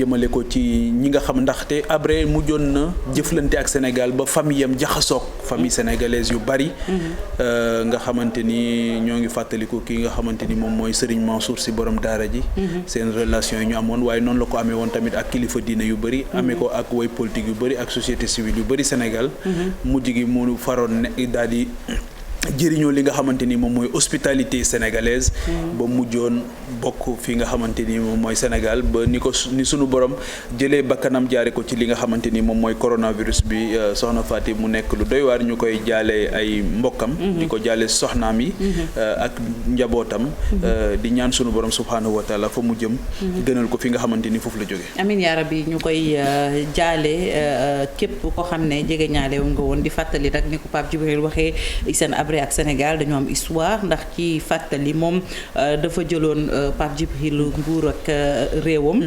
jëmale ko ci ñi nga xam ndaxte Habré mujjoon na jëflante ak Sénégal ba famille am jaxasoog famille sénégalaise yu bari. nga xamante ni ñoo ngi fàttaliku ki nga xamante ni moom mooy Serigne Mansour Sy borom daara ji. seen relation yi ñu amoon waaye noonu la ko amee woon tamit ak kilifa diine yu bari. amee ko ak way politique yu bari ak société civile yu bari Sénégal. mujj gi mu faroon ne daal di jëriñoo li nga xamante ni moom mooy hospitalité sénégalaise. ba mujjoon bokk fi nga xamante ni moom mooy Sénégal ba ni sunu borom jëlee bakkanam jaare ko ci li nga xamante ni moom mooy coronavirus bi soxna Faty mu nekk lu doy waar ñu koy jaale ay mbokkam. di ko jaale soxnaam yi. ak njabootam. di ñaan sunu borom subhaanahu wa taala fa mu jëm. gënal ko fi nga xamante ni foofu la jógee. amiin yaa rabbi ñu koy jaale képp ko xam ne jege ñaale wu nga woon di fàttali rek ni ko Pape Djibril waxee seen Habré ak Sénégal dañoo am histoire ndax ci fàttali moom dafa jëloon Pape Djibril nguur ak réewam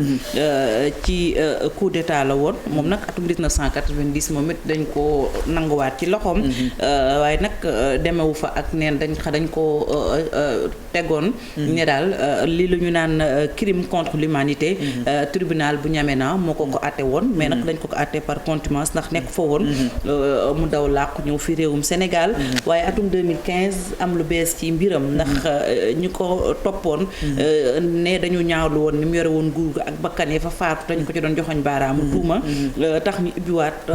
ci coup d'état la woon moom nag atum 1990 moom it dañ ko nanguwaat ci loxoom waaye nag demewu fa ak neen dañ ko tegoon ne daal li lu ñu naan crime contre l'humanité tribunal bu N'Djamena moo ko àtte woon mais nag dañ ko àtte par contumace ndax nekk fa woon mu daw làqu ñëw fi réewum Sénégal waaye atum 2015 am lu bees ci mbiram ndax ñu ko toppoon ne dañu ñaawlu woon ni mu yore woon nguur ak bakkan yi fa faatu te ñu ko ci doon joxoñ baaraamu tuuma tax ñu ubbiwaat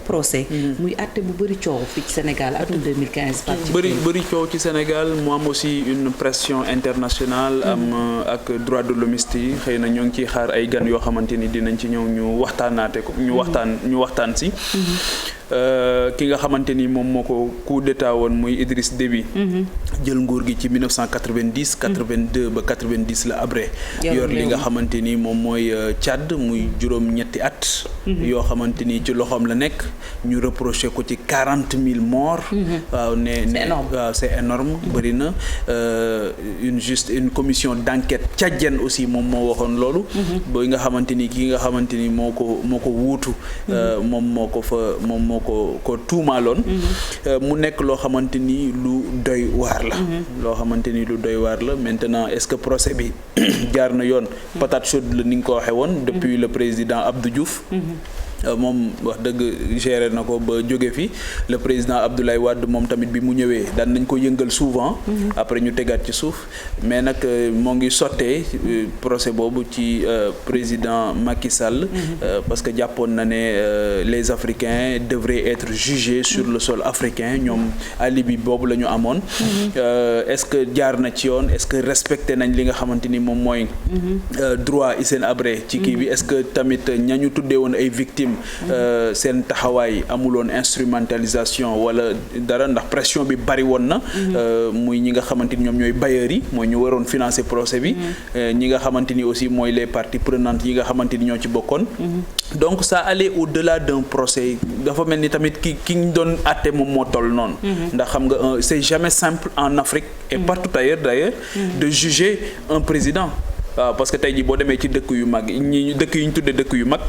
procès muy àtte bu bëri coow fii ci Sénégal atum 2015 bëri coow ci Sénégal mu am aussi une pression internationale am ak droit de l'hommiste yi xëy na ñoo ngi ciy xaar ay gan yoo xamante ni dinañ ci ñëw ñu waxtaanaate ko ñu waxtaan si ki nga xamante ni moom moo ko coup d'état woon muy Idriss Déby jël nguur gi ci 1990 82 ba 90 la Habré yor li nga xamante ni moom mooy Tchad muy juróom-ñetti at yoo xamante ni ci loxoom la nekk ñu reproché ko ci 40 000 morts waaw waaw c'est énorme bëri na une commission d'enquête tchadienne aussi moom moo waxoon loolu ba nga xamante ni kii nga xamante ni moo ko wuutu moom moo ko tuumaaloon mu nekk loo xamante ni lu doy waar la loo xamante ni lu doy waar la maintenant est-ce que procès bi jaar na yoon patate chaude la ni nga ko waxee woon depuis le président Abdou Diouf moom wax dëgg géré na ko ba jóge fi le président Abdoulaye Wade moom tamit bi mu ñëwee daan nañ ko yëngal souvent après ñu tegaat ci suuf mais nag moo ngi sottee procès boobu ci président Macky Sall parce que jàppoon na ne les Africains devraient être jugés sur le sol africain ñoom alibi boobu la ñu amoon est-ce que jaar na ci yoon est-ce que respecté nañ li nga xamante ni moom mooy droit Hissène Habré ci kii bi est-ce que tamit ñañu tuddee woon ay victimes seen taxawaay amuloon instrumentalisation wala dara ndax pression bi bari woon na muy ñi nga xamante ni ñoom ñooy bailleurs yi mooy ñu waroon financer procès bi ñi nga xamante ni aussi mooy les parties prenantes yi nga xamante ni ñoo ci bokkoon donc ça allait au-delà d'un procès dafa mel ni tamit ki ñu doon àtte moom moo toll noonu ndax xam nga c'est jamais simple en Afrique et partout ailleurs d'ailleurs de juger un président waaw parce que tey jii boo demee ci dëkk yu mag dëkk yi ñu tuddee dëkk yu mag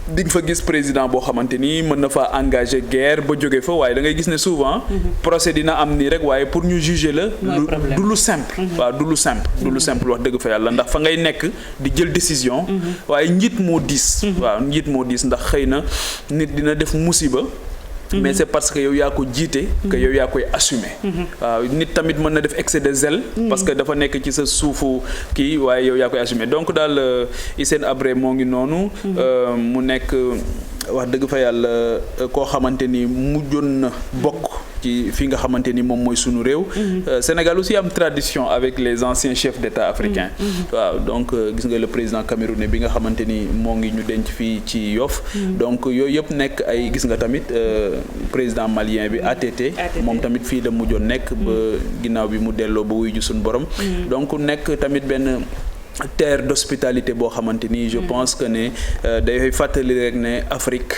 di nga fa gis président boo xamante ni mën na fa engager guerre ba jóge fa waaye da ngay gis ne souvent procès dina am nii rek waaye pour ñu juger la du lu simple waaw du lu simple wax dëgg fa yàlla ndax fa ngay nekk di jël décision waaye njiit moo diis waaw njiit moo diis ndax xëy na nit dina def musiba mais c'est parce que yow yaa ko jiite que yow yaa koy assumer waaw nit tamit mën na def excès de zèle parce que dafa nekk ci sa suufu kii waaye yow yaa koy assumer donc daal Hissène Habré moo ngi noonu mu nekk wax dëgg fa yàlla koo xamante ni mujjoon na bokk ci fi nga xamante ni moom mooy sunu réew Sénégal aussi am tradition avec les anciens chefs d'État africains waaw donc gis nga le président camerounais bi nga xamante ni moo ngi ñu denc fii ci Yoff donc yooyu yëpp nekk ay gis nga tamit président malien bi ATT moom tamit fii la mujjoon nekk ba ginnaaw bi mu delloo ba wuyu ju sunu borom donc nekk tamit benn terre d'hospitalité boo xamante ni je pense que ne day fàttali rek ne Afrique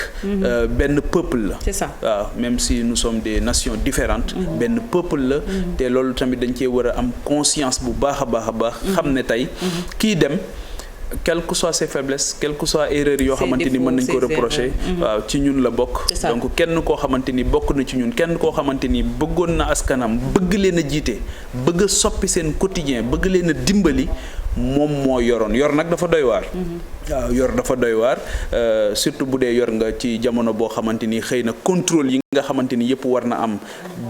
benn peuple la c'est ça waaw même si nous sommes des nations différentes benn peuple la te loolu tamit dañ cee war a am conscience bu baax a baax xam ne tey kii dem quelles que soient ses faiblesses quelles que soient erreurs yoo xamante ni mën nañ ko reprocher waaw ci ñun la bokk donc kenn koo xamante ni bokk na ci ñun kenn koo xamante ni bëggoon na askanam bëgg leen a jiite bëgg a soppi seen quotidien bëgg leen a dimbali moom moo yoroon yor nag dafa doy waar. waaw yor dafa doy waar surtout bu dee yor nga ci jamono boo xamante ni xëy na contrôle yi nga xamante ni yëpp war na am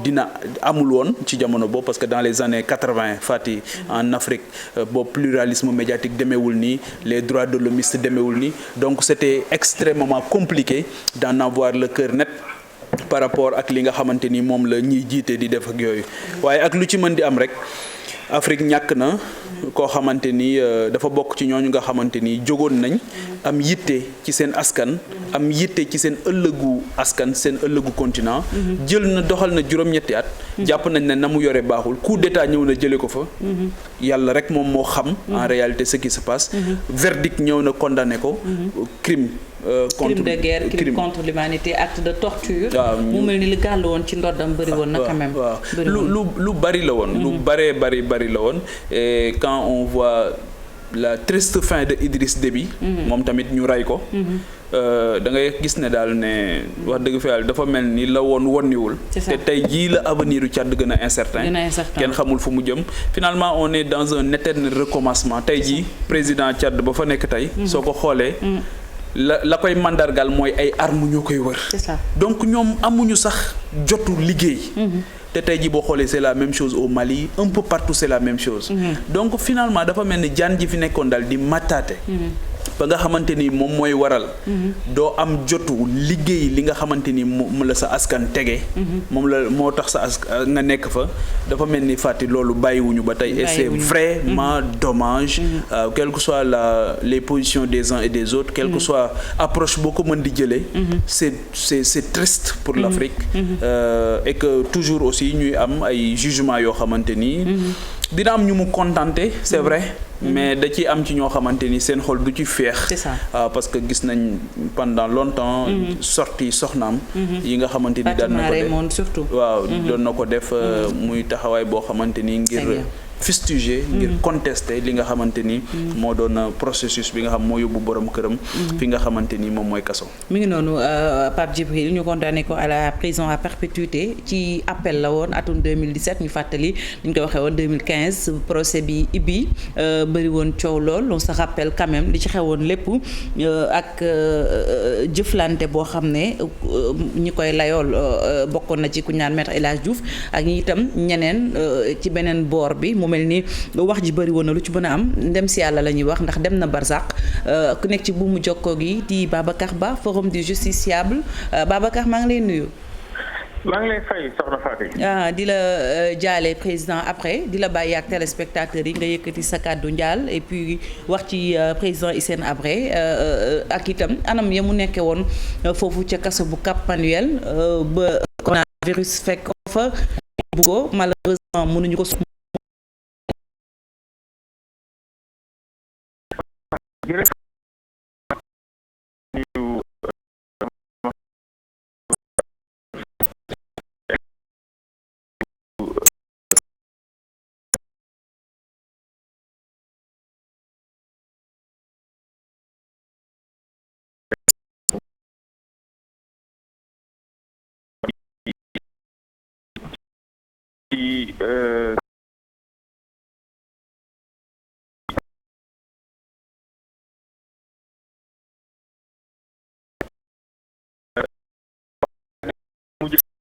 dina amul woon ci jamono boobu parce que dans les années 80 Fati en Afrique boobu pluralisme médiatique demeewul nii les droits de l'homme demeewul nii donc c'était extrêmement compliqué d'en avoir le cœur net par rapport ak li nga xamante ni moom la ñiy jiite di def ak yooyu waaye ak lu ci mën di am rek Afrique ñàkk na koo xamante ni dafa bokk ci ñooñu nga xamante ni jógoon nañ am yitte ci seen askan am yitte ci seen ëllëgu askan seen ëllëgu continent jël na doxal na juróom-ñetti at jàpp nañ ne na mu yore baaxul coup d'état ñëw na jële ko fa yàlla rek moom moo xam en réalité ce qui se passe verdict ñëw na condamné ko crime de guerre crime contre l'humanité acte de torture mu mel ni li gàll woon ci ndoddam bëri woon na quand même lu bari la woon lu bari la woon et quand on voit la triste fin de Idriss Déby moom tamit ñu rey ko da ngay gis ne daal ne wax dëgg fa yàlla dafa mel ni la woon wonniwul te tey jii la avenir u Tchad gën a incertain kenn xamul fu mu jëm finalement on est dans un éternel recommencement tey jii président Tchad ba fa nekk tey soo ko xoolee la koy mandargal mooy ay armes ñoo koy wër donc ñoom amuñu sax jotu liggéey te tey jii boo xoolee c'est la même chose au Mali un peu partout c'est la même chose donc finalement dafa mel ni jaan ji fi nekkoon daal di mataate ba nga xamante ni moom mooy waral doo am jotu liggéey li nga xamante ni mu la sa askan tege moom la moo tax sa askan nga nekk fa dafa mel ni fàtti loolu bàyyiwuñu ba tey et c'est vraiment dommage quelle que soit les positions des uns et des autres quelle que soit approche boo ko mën di jëlee c'est triste pour l'Afrique et que toujours aussi ñuy am ay jugements yoo xamante ni dina am ñu mu contenté c'est vrai mais da ci am ci ñoo xamante ni seen xol du ci feex parce que gis nañ pendant longtemps sorti soxnaam yi nga xamante ni daan na ko def surtout waaw doon na ko def muy taxawaay boo xamante ni ngir fustiger ngir contester li nga xamante ni moo doon processus bi nga xam moo yóbbu borom këram fi nga xamante ni moom mooy kaso. mi ngi noonu Pape Djibril ñu condamné ko à la prison à perpétuité ci appel la woon atum 2017 ñu fàttali ni ñu ko waxee woon 2015 procès bi ibbi bëri woon coow lool on se rappelle quand même li ci xewoon lépp ak jëflante boo xam ne ñi koy layool bokkoon na ci ku ñaan maître El Hadj Diouf ak ñi itam ñeneen ci beneen boor bi. mel ni wax ji bëri woon na lu ci mën a am ndem si yàlla la ñuy wax ndax dem na barzaq ku nekk ci buumu jokkoo gi di Babacar Ba forum du justiciable Babacar maa ngi lay nuyu. maa ngi lay fay soxna Fatou. di la jaale président après di la bàyyi ak téléspectateurs yi nga yëkkati sa kàddu njaal et puis wax ci président Hissène Habré ak itam anam ya mu nekkee woon foofu ca kaso bu Cap Manuel ba coronavirus fekk fa bu ko malheureusement mënuñu ko.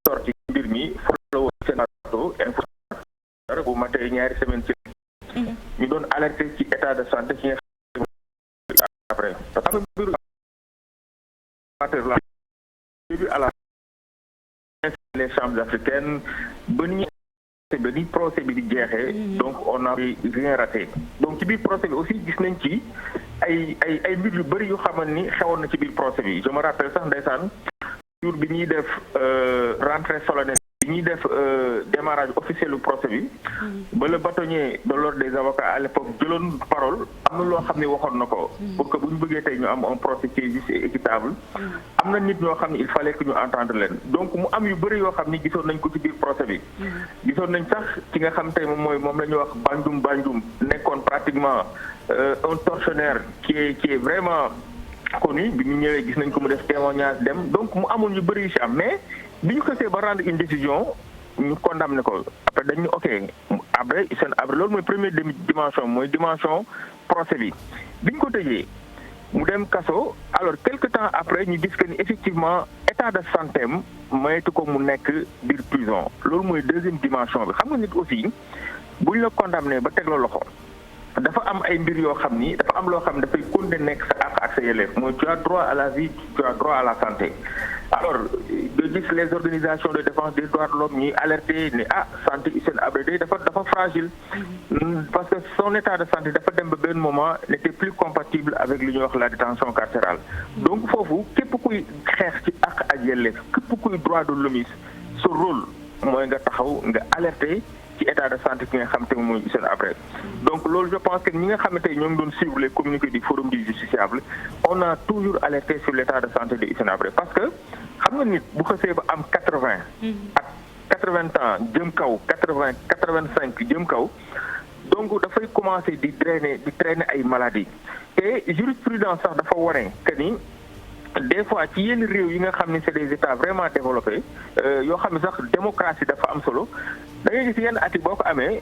sorti mbir mi follow Sénégal info bu matee ñaari semaine ci ñu doon alerté ci état de santé ci nga après parce que mbiru la début à la les chambres africaines ba ni procès bi di jeexee donc on a rien raté donc ci biir procès bi aussi gis nañ ci ay mbir yu bëri yu xamal ni xewoon na ci biir procès bi je me rappelle sax ndeysaan jour bi ñuy def rentrée solennelle bi ñuy def démarrage officiel du procès bi ba le bâtonnier de l'ordre des avocats à l'époque jëloon parole am na loo xam ne waxoon na ko pour que bu ñu bëggee tey ñu am un procès qui est juste et équitable am na nit ñoo xam ne il fallait que ñu entendre leen donc mu am yu bëri yoo xam ni gisoon nañ ko ci biir procès bi gisoon nañ sax ci nga xam tey moom la ñuy wax Banjum nekkoon pratiquement un tortionnaire qui est vraiment connu bi ñu ñëwee gis nañ ko mu def témoignage dem donc mu amoon yu bëri yu ci am mais bi ñu xësee ba rendre une décision ñu condamné ko après dañ ñu ok après Hissène Habré loolu mooy première dimension mooy dimension procès bi biñ ko tëjee mu dem kaso alors quelque temps après ñu gis que ni effectivement état de santé am maytu ko mu nekk biir prison loolu mooy deuxième dimension bi xam nga nit aussi buñ la condamné ba teg la loxo dafa am ay mbir yoo xam ni dafa am loo xam ne dafay continuer nekk sa àq ak sa yelleef mooy tu as droit à la vie tu as droit à la santé alors nga gis les organisations de défense des droits de l'homme ñuy alerter ne santé Hissène Habré dafa fragile parce que son état de santé dafa dem ba benn moment n'était plus compatible avec li ñuy wax la détention carcérale donc foofu képp kuy xeex ci àq ak yelleef képp kuy droit de l'homme sa rôle mooy nga taxaw nga alerter ci état de santé ki nga xam te mooy Hissène Habré donc loolu je pense que ñi nga xamante ñoo ngi doon suivre les communiqués du forum du justiciable on a toujours alerté sur l'état de santé de Hissène Habré parce que xam nga nit bu xësee ba am 80 ak 80 ans jëm kaw 80 85 jëm kaw donc dafay commencer di traîner ay maladies et jurisprudence sax dafa wane que ni des fois ci yenn réew yi nga xam ne c'est des états vraiment développés yoo xam ne sax démocratie dafa am solo da ngay gis yenn at yi boo ko amee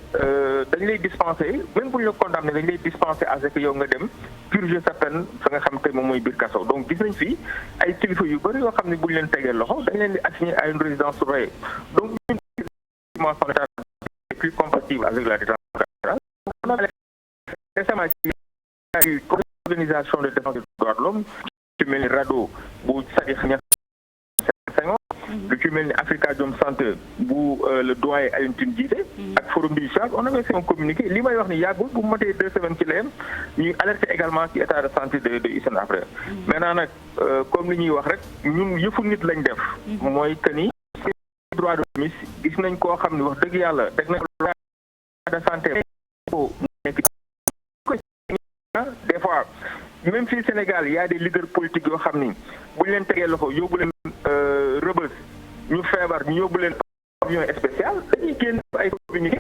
dañ lay dispenser même bu ñu la condamné dañ lay dispenser à ce que yow nga dem purger sa peine fa nga xam te moom mooy biir kaso donc gis nañ fi ay kilifa yu bëri yoo xam ne bu ñu leen tegee loxo dañ leen di assigner à une résidence surveillée donc ñun son état est plus compatible avec la détention carcérale. On a récemment ci organisation de défense des droits de l'homme ci mel ni RADDHO bu Sadikh Niasse lu ci mel ni Afrikajom Center bu le doyen Alioune Tine jiite ak forum du justiciable on avait fait un communiqué li may wax ni yàggul bu matee 2 semaines ci leen ñuy alerter également ci état de santé de Hissène Habré maintenant nag comme li ñuy wax rek ñun yëfu nit lañ def mooy que ni droit de l'homme gis nañ koo xam ne wax dëgg yàlla teg nañ loi de santé mu nekk des fois même fii Sénégal y a des leaders politiques yoo xam ni bu ñu leen tegee loxo yóbbu leen Rebeuss ñu feebar ñu yóbbu leen avion spécial dañuy génn ay communiqué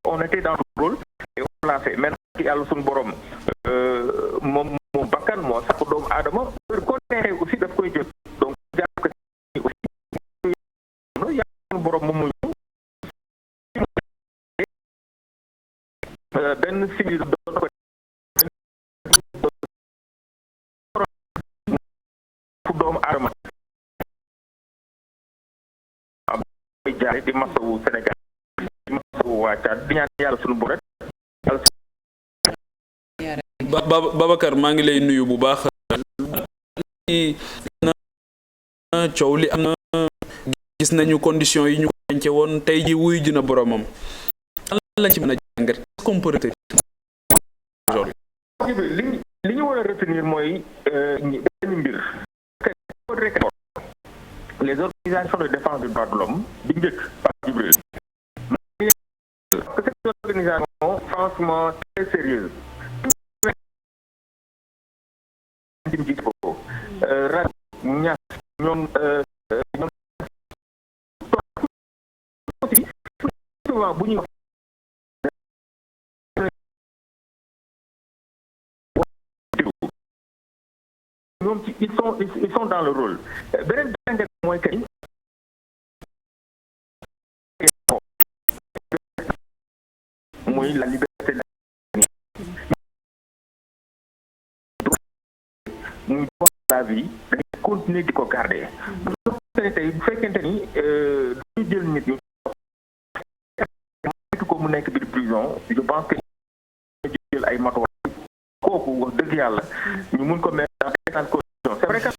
on était dans le rôle et on l'a fait maintenant ki yàlla suñu borom moom bakkan moo sàkk doomu aadama ko neexee aussi daf koy jël donc jàpp ko aussi yàlla suñu borom moom mooy benn civil doon ko doomu aadama am koy jaare di masawu Sénégal di masawu waa Tchad di ñaan yàlla suñu borom Babacar maa ngi lay nuyu bu baax na coow li am na gis nañu conditions yi ñu ko dencee woon tey ji wuyu dina boromam lan lañ ci mën a jàngat comporté li ñu war a retenir mooy benn mbir les organisations de défense des droits de l'homme bi njëkk par Djibril parce que c'est une organisation franchement très sérieuse rat ñaas ñoom aussi souvent bu ñuy wax ñoom ci ils sont dans le rôle beneen jàngat mooy que mooy la liberté muy droit à la vie dañuy continuer di ko garder tey bu fekkente ni dañuy jël nit ñu ko mu nekk biir prison je pense que ñu jël ay matuwaay kooku wax dëgg yàlla ñu mun ko mettre dans certaines conditions c'est vrai que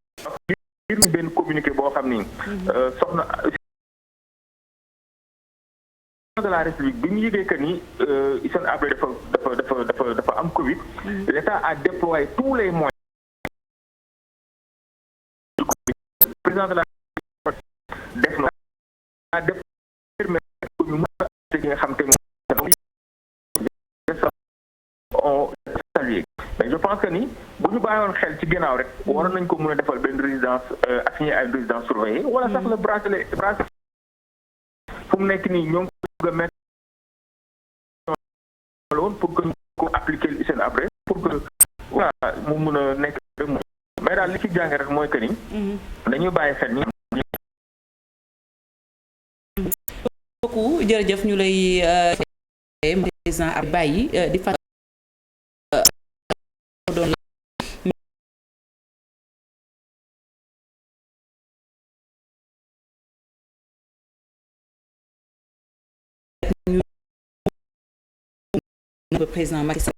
biir ñu benn communiqué boo xam ni soxna de la République bi mu yëgee que ni Hissène Habré dafa am Covid l'État a déployé tous les moyens président de la def na def permettre ko ñu mën a nga xam te on salué mais je pense que ni bu ñu bàyyoon xel ci ginnaaw rek waroon nañ ko mën a defal benn résidence assigné à une résidence surveillée wala sax le bracelet fu mu nekk nii ñoo ngi ko bëgg a mettre pour que ñu ko appliquer Hissène Habré pour que voilà mu mën a nekk mais daal li ci jàng rek mooy que ni dañuy bàyyi xel ni beaucoup jërëjëf ñu lay président ab bàyyi di fa doon président Macky Sall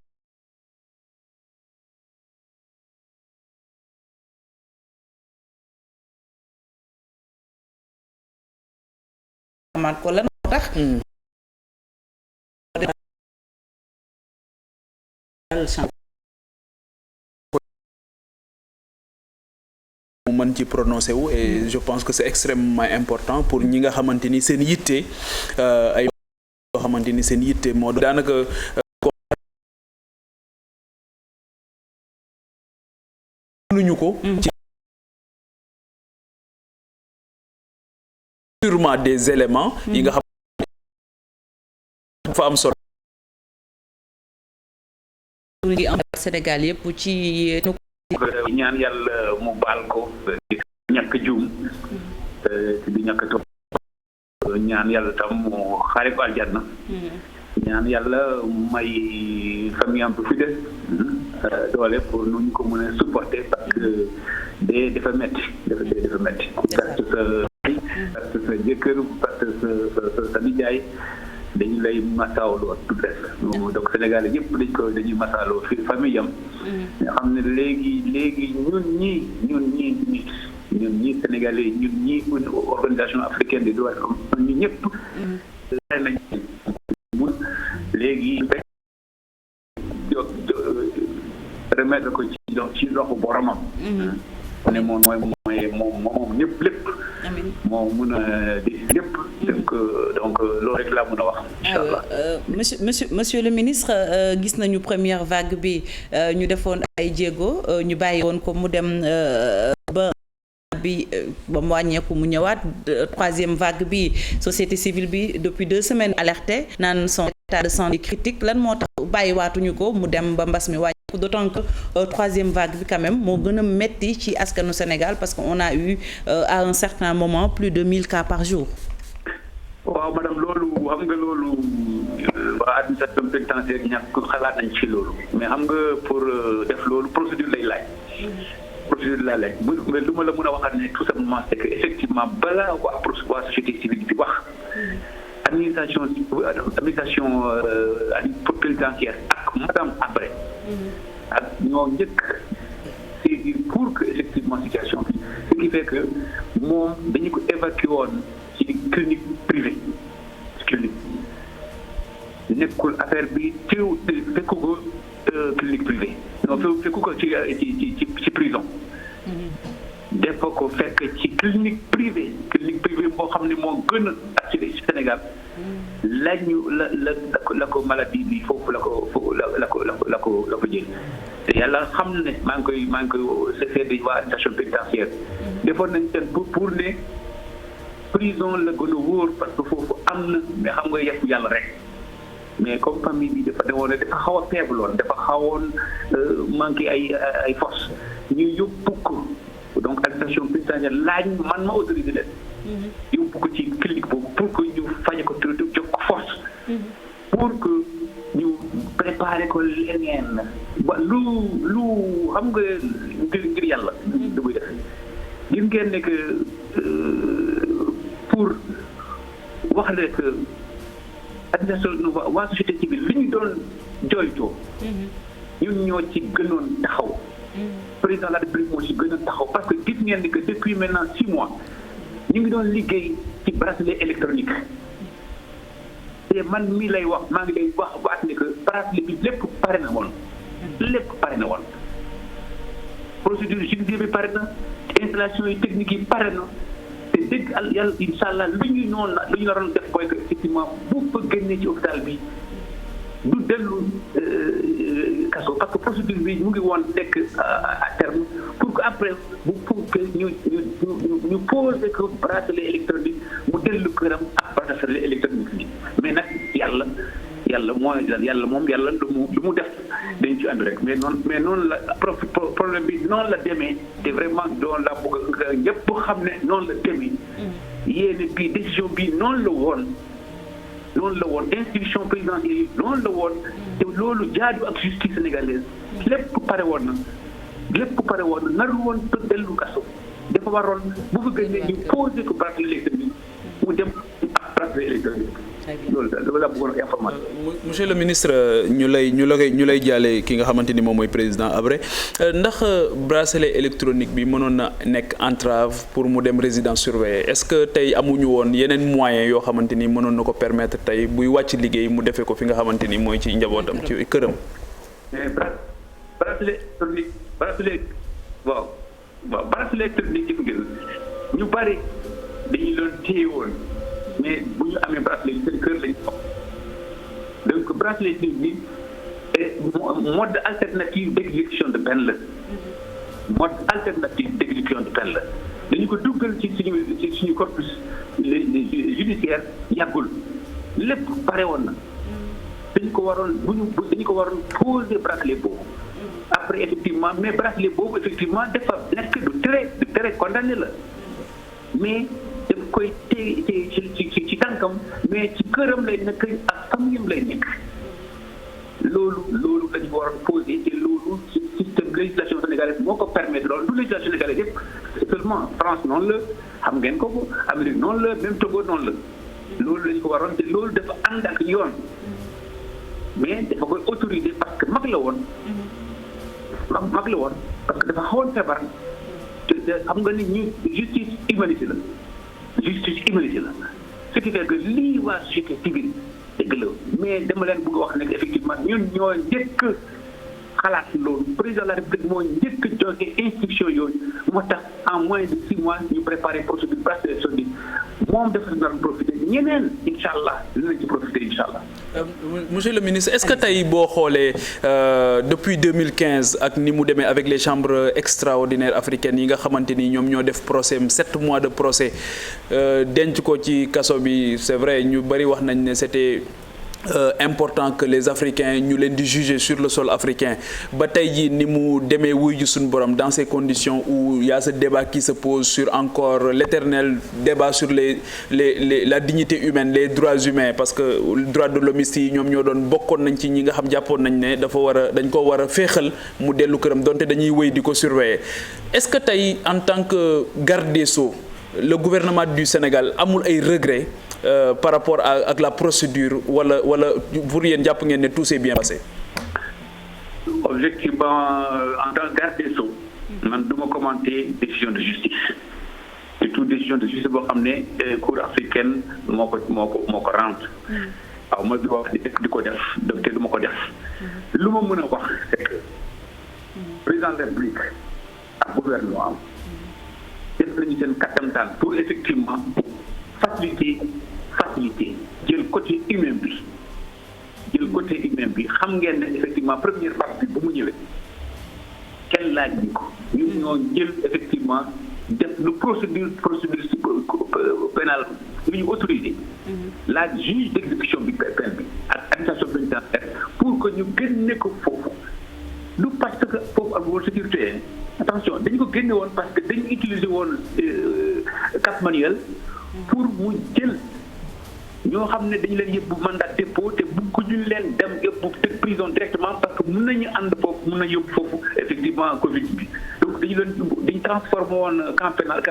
amaat ko lan moo tax mu mën ci prononcé wu et je pense que c'est extrêmement important pour ñi nga xamante ni seen yitte ay yoo xamante ni seen yitte moo daanaka mënuñu ko ci purement des éléments yi nga xam dafa am solo ngi am Sénégal yëpp ci ñaan yàlla mu baal ko ñàkk juum ci di ñàkk topp ñaan yàlla tam mu xaare ko aljanna ñaan yàlla may famille am bu fi des doole pour nu ñu ko mën a supporter parce que dee dafa metti dafa metti parce que sa jëkkër parce que sa nijaay dañu lay masawloo tout à fait donc Sénégal yëpp dañuy masawloo fi famille am nga xam ne léegi ñun ñii Sénégalais ñun ñii une organisation africaine des droits de l'homme ñu ñëpp nañ mun léegi remettre ko ci loxo boromam ne moom moom ñëpp lépp moo mun a di lépp donc loolu rek laa mën a wax inchallah monsieur le ministre gis nañu première vague bi ñu defoon ay jéego ñu bàyyi woon ko mu dem ba mu wàññeeku mu ñëwaat troisième vague bi société civile bi depuis 2 semaines alerté naan son état de santé critique lan moo tax bàyyiwaatuñu ko mu dem ba mbas mi wàññeeku d'autant que troisième vague bi quand même moo gën a metti ci askanu Sénégal parce que on a eu à un certain moment plus de 1000 cas par jour. waaw madame loolu xam nga loolu waa administration pénitentiaire ñàkk xalaat nañ ci loolu mais xam nga pour def loolu procédure lay laaj. procédure laa laaj mais lu ma la mën a waxaat ne tout simplement c'est que effectivement balaa waa société civile bi wax administration pénitentiaire ak madame après ak ñoo njëkk c'est pour que effectivement situation bi ce qui fait que moom dañu ko évacué woon ci clinique privée nekkul affaire bi fekku ko clinique privée non fekku ko ci prison def ko fekk ci clinique privée boo xam ne moo gën a activé ci Sénégal la ko maladie bi foofu la ko jël te yàlla xam ne maa ngi koy seede waa station pénitentiaire defoon nañ seen pour ne prison la gën a wóor parce que foofu am na mais xam nga yëpp yàlla rek mais comme famille bi dafa xaw a feebloon dafa xawoon manqué ay force ñu yóbbu ko donc administration pénitentiaire laaj man ma autorisé leen yóbbu ko ci clinique boobu pour que ñu faje ko jox ko force pour que ñu préparer ko leneen ba lu xam nga ngir yàlla da koy def gis ngeen ne que pour wax ne que administration waa société civile li ñu doon jooytoo ñun ñoo ci gënoon taxaw président de la République moo ci gënoon taxaw parce que gis ngeen ni que depuis maintenant 6 mois ñu ngi doon liggéey ci bracelet électronique te man mii lay wax maa ngi lay wax ne que bracelet bi lépp pare na woon procédure judiciaire bi pare na installation yi technique yi pare na te dëgg yàlla incha allah lu ñu naroon def mooy que effectivement bu fa génnee ci hôpital bi du dellu kaso parce que procédure bi mu ngi woon nekk à terme pour que après pour que ñu posé que bracelet électronique mu dellu këram ak bracelet électronique bi mais nag yàlla moom lu mu def dañ ci ànd rek mais noonu la problème bi noonu la demee te vraiment doon la bëgg ñëpp xam ne noonu la demee yéene bi décision bi noonu la woon noonu la woon institution présidentielle yi noonu la woon te loolu jaadu ak justice sénégalaise lépp pare woon na narul woon dellu kaso dafa waroon bu fa gënee ñu posé ko bracelet électronique mu dem ak bracelet électronique loolu la bëggoon information. monsieur le ministre ñu lay jaale ki nga xamante ni moom mooy président Habré ndax bracelet électronique bi mënoon na nekk entrave pour mu dem résidence surveillée est-ce que tey amuñu woon yeneen moyens yoo xamante ni mënoon na ko permettre tey buy wàcc liggéey mu defee ko fi nga xamante ni mooy ci njabootam ci këram. mais bracelet électronique bracelet électronique yi ñu bari dañu doon téye woon. mais bu ñu amee bracelet seen kër lañ ko donc bracelet bi mode alternative d'exécution de peine la dañu ko duggal ci suñu corpus judiciaire yàggul lépp pare woon na dañu ko waroon poser bracelet boobu après effectivement mais bracelet boobu effectivement dafa nekk du tere condamné la mais daf koy téye ci tànkam mais ci këram lay nekk ak famille lay nekk loolu dañu ko waroon posé te loolu ci système législation sénégalaise moo ko permettre loolu du législation sénégalaise yëpp seulement France noonu la xam ngeen ko Amérique noonu la même Togo noonu la loolu lañu ko waroon te loolu dafa ànd ak yoon mais dafa koy autoriser parce que mag la woon parce que dafa xawoon feebar te xam nga ni ñu justice humanité la ce qui fait que lii waa société civile dëgg la mais dama leen bëgg a wax ne effectivement ñun ñoo njëkk xalaat loolu président de la République moo njëkk joxe instruction yooyu moo tax en moins de 6 mois ñu préparé procédure bracelet électronique moom dafa nar profité ñeneen incha allah dinañ ci profité incha allah. monsieur le ministre est-ce que tey boo xoolee depuis 2015 ak ni mu demee avec les chambres extraordinaires africaines yi nga xamante ni ñoom ñoo def procès 7 mois de procès denc ko ci kaso bi c'est vrai ñu bari wax nañ ne c'était important que les Africains ñu leen di juger sur le sol africain ba tey jii ni mu demee wuy ji suñu borom dans ces conditions où il y a ce débat qui se pose sur encore l'éternel débat sur la dignité humaine les droits humains parce que droits de l'homme yi ñoom ñoo doon bokkoon nañ ci ñi nga xam jàppoon nañ ne dañ ko war a féexal mu dellu këram donte dañuy wéy di ko surveiller est-ce que tey en tant que garde des Sceaux le gouvernement du Sénégal amul ay regrets par rapport ak la procédure wala pour yéen jàpp ngeen ne tout s'est bien passé. Objectivement en tant que garde des Sceaux man du ma commenter décision de justice surtout décision de justice boo xam ne cour africaine moo ko rendre waaw ma di wax di ko def te du ma ko def lu ma mën a wax c'est que président de la République ak gouvernement am def nañu seen kattantaan pour effectivement faciliter jël côté humain bi xam ngeen ne effectivement première partie bu mu ñëwee kenn laaj ñu ko ñun ñoo jël effectivement def lu procédure pénale lu ñu autorisé la juge d'exécution bi peine bi ak administration pénitentiaire pour que ñu génne ko foofu lu parce que foofu ak woon sécurité attention dañu ko génne woon parce que dañu utiliser woon Cap Manuel pour mu jël ñoo xam ne dañu leen yóbbu mandat dépôt te bëgguñu leen dem yóbbu tëj prison directement parce que mën nañu ànd foofu mën nañu yóbbu foofu effectivement Covid bi donc dañu transformé woon camp pénal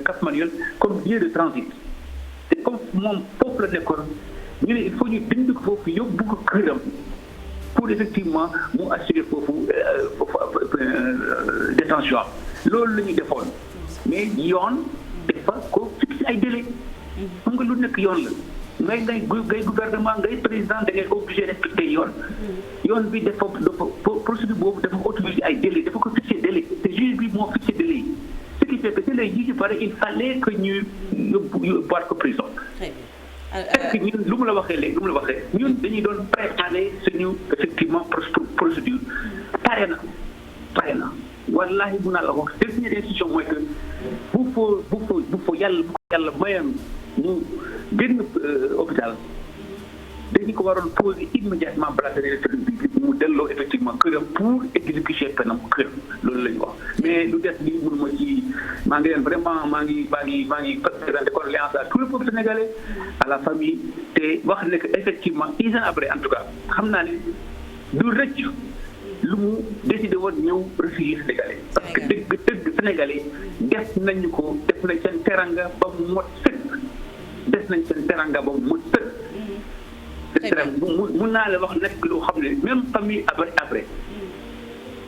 Cap Manuel comme lieu de transit te comme moom foofu la nekkoon ñu ne il faut ñu dindi ko foofu yóbbu ko këram pour effectivement mu assurer foofu détention loolu la ñu defoon mais yoon dafa ko fixé ay délai xam nga lu nekk yoon la ngay gouvernement ngay président da ngay obligé respecter yoon bi dafa procédure boobu dafa autorisé ay délai dafa ko fixé délai te juge bi moo fixé délai yi ce qui fait que délai yi pare il fallait que ñu yóbbuwaat ko prison est-ce que ñun lu mu la waxee ñun dañuy doon préparer suñu effectivement procédure pare na wallahi mun naa la wax dernière décision mooy que bu fa yàlla mayoon mu génn hôpital dañu ko waroon poser immédiatement bracelet électronique bi mu delloo effectivement këram pour exécuter penam këram loolu la ñu wax mais lu des nii mënuma ci maa ngi leen vraiment maa ngi présenter condoléances à tout le peuple sénégalais à la famille te wax ne que effectivement Hissène Habré en tout cas xam naa ne du rëcc lu mu décidé woon ñëw réfugié sénégalais parce que dëgg sénégalais def nañ seen teranga ba mu mot sëkk def nañ seen teranga ba mu mot sëkk mun naa la wax nekk loo xam ne même famille Habré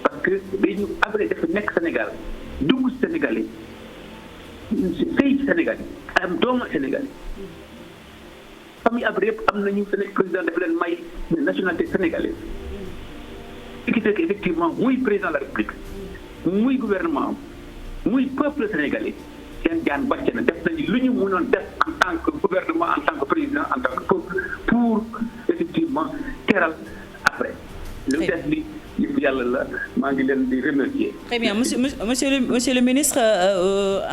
parce que dañu Habré dafa nekk Sénégal dugg Sénégalais sëy Sénégalais am doomu Sénégalais famille Habré yëpp am nañu président dafa leen may nationalité sénégalaise ce qui fait que effectivement muy président de la République muy gouvernement muy peuple sénégalais seen jaan wàcc na def nañu lu ñu mënoon def en tant que gouvernement en tant que président en tant que peuple pour effectivement teral après lu des li yàlla la maa ngi leen di remercier. Très bien monsieur le ministre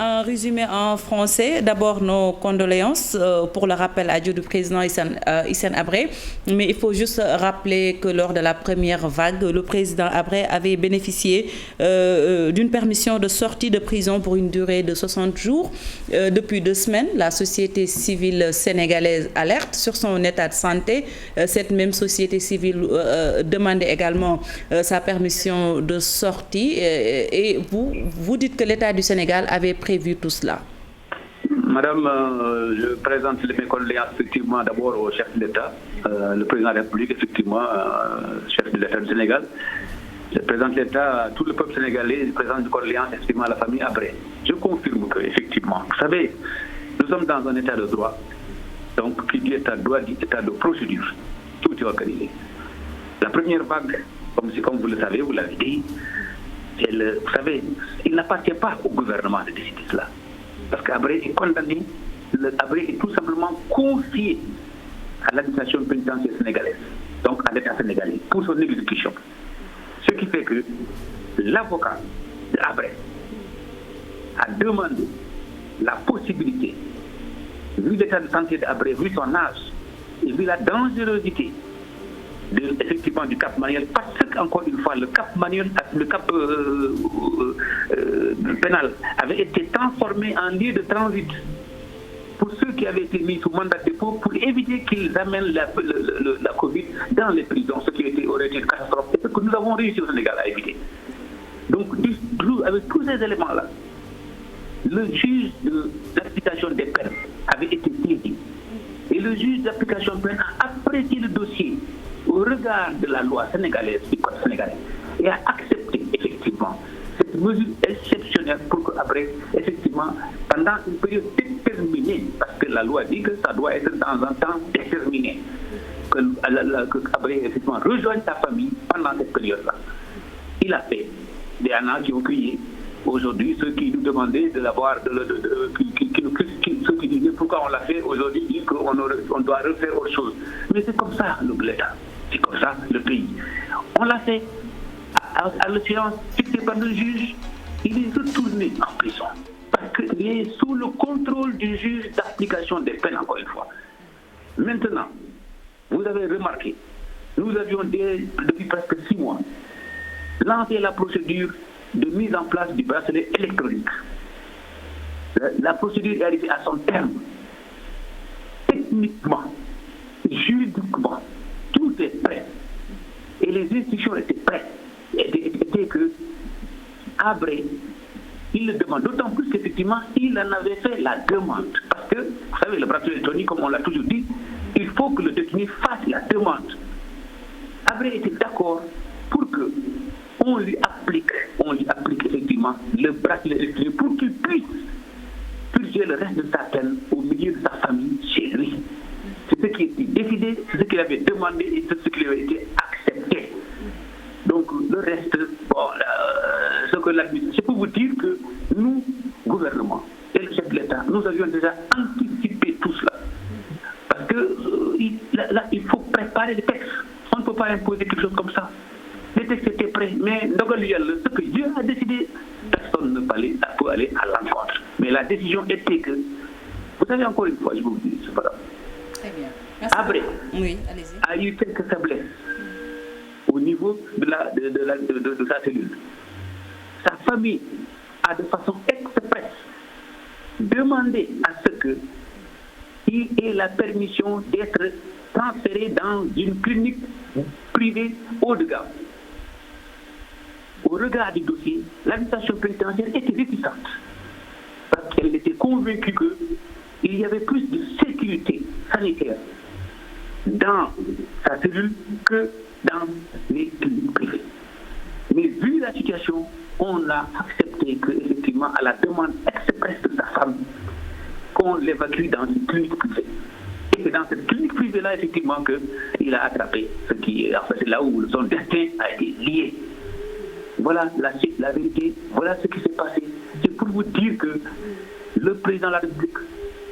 en résumé en français d'abord nos condoléances pour le rappel à Dieu du président Hissène Habré mais il faut juste rappeler que lors de la première vague le président Habré avait bénéficié d'une permission de sortie de prison pour une durée de 60 jours depuis 2 semaines la société civile sénégalaise alerte sur son état de santé cette même société civile demandait également sa permission de sortie et vous dites que l'État du Sénégal avait prévu tout cela. Madame, je présente mes condoléances effectivement d'abord au chef de l'État, le président de la République, effectivement, chef de l'État du Sénégal. Je présente l'État, tout le peuple sénégalais, je présente des condoléances effectivement à la famille Habré. Je confirme que effectivement, vous savez, nous sommes dans un état de droit, donc qui dit état de droit dit état de procédure. Tout est organisé. La première vague, comme vous le savez, vous l'avez dit, vous savez, il n'appartient pas au gouvernement de décider cela. Parce qu'Habré est condamné, Habré est tout simplement confié à l'administration pénitentiaire sénégalaise, donc à l'État sénégalais, pour son exécution. Ce qui fait que l'avocat de Habré a demandé la possibilité, vu l'état de santé de Habré, vu son âge et vu la dangerosité effectivement du Cap Manuel, parce qu'encore une fois le Cap Manuel, le Cap pénal avait été transformé en lieu de transit pour ceux qui avaient été mis sous mandat de dépôt pour éviter qu'ils amènent la Covid dans les prisons, ce qui aurait été une catastrophe et ce que nous avons réussi au Sénégal à éviter. Donc avec tous ces éléments-là, le juge d'application des peines avait été saisi et le juge d'application des peines a apprécié le dossier au regard de la loi sénégalaise, du code sénégalais, et a accepté effectivement cette mesure exceptionnelle pour qu'après, effectivement, pendant une période déterminée, parce que la loi dit que ça doit être dans un temps déterminé, qu'après, effectivement, rejoigne sa famille pendant cette période-là. Il a fait des années qui ont crié. Aujourd'hui, ceux qui nous demandaient de l'avoir, ceux qui disaient pourquoi on l'a fait, aujourd'hui disent qu'on doit refaire autre chose. Mais c'est comme ça l'État, c'est comme ça le pays. On l'a fait à l'échéance fixée par le juge, il est retourné en prison. Parce qu'il est sous le contrôle du juge d'application des peines, encore une fois. Maintenant, vous avez remarqué, nous avions depuis presque 6 mois lancé la procédure de mise en place du bracelet électronique. La procédure est arrivée à son terme. Techniquement, juridiquement, tout est prêt. Et les institutions étaient prêtes. Étaient que Habré, il le demande. D'autant plus qu'effectivement, il en avait fait la demande. Parce que, vous savez, le bracelet électronique, comme on l'a toujours dit, il faut que le détenu fasse la demande. Habré était d'accord pour que on lui applique effectivement le bracelet électronique pour qu'il puisse purger le reste de sa peine au milieu de sa famille chez lui. C'est ce qui a été décidé, c'est ce qu'il avait demandé et c'est ce qui avait été accepté. Donc le reste, ce que l'administration, je peux vous dire que nous, gouvernement et le chef de l'État, nous avions déjà anticipé tout cela. Parce que là, il faut préparer les textes. On ne peut pas imposer quelque chose comme ça. Les textes étaient prêts, mais ce que Dieu a décidé, personne ne peut aller à l'encontre. Mais la décision était que, vous savez encore une fois, je vous dis, c'est pas grave. Très bien. Merci. Habré oui, allez-y. a eu quelques faiblesses au niveau de sa cellule. Sa famille a de façon expresse demandé à ce qu'il ait la permission d'être transféré dans une clinique privée haut de gamme. Au regard du dossier, l'administration pénitentiaire était réticente parce qu'elle était convaincue qu'il y avait plus de sécurité sanitaire dans sa cellule que dans les cliniques privées. Mais vu la situation, on a accepté qu'effectivement, à la demande expresse de sa femme, qu'on l'évacue dans une clinique privée. Et c'est dans cette clinique privée-là, effectivement, qu'il a attrapé ce qui est, en fait, c'est là où son destin a été lié. Voilà la vérité, voilà ce qui s'est passé. C'est pour vous dire que le président de la République,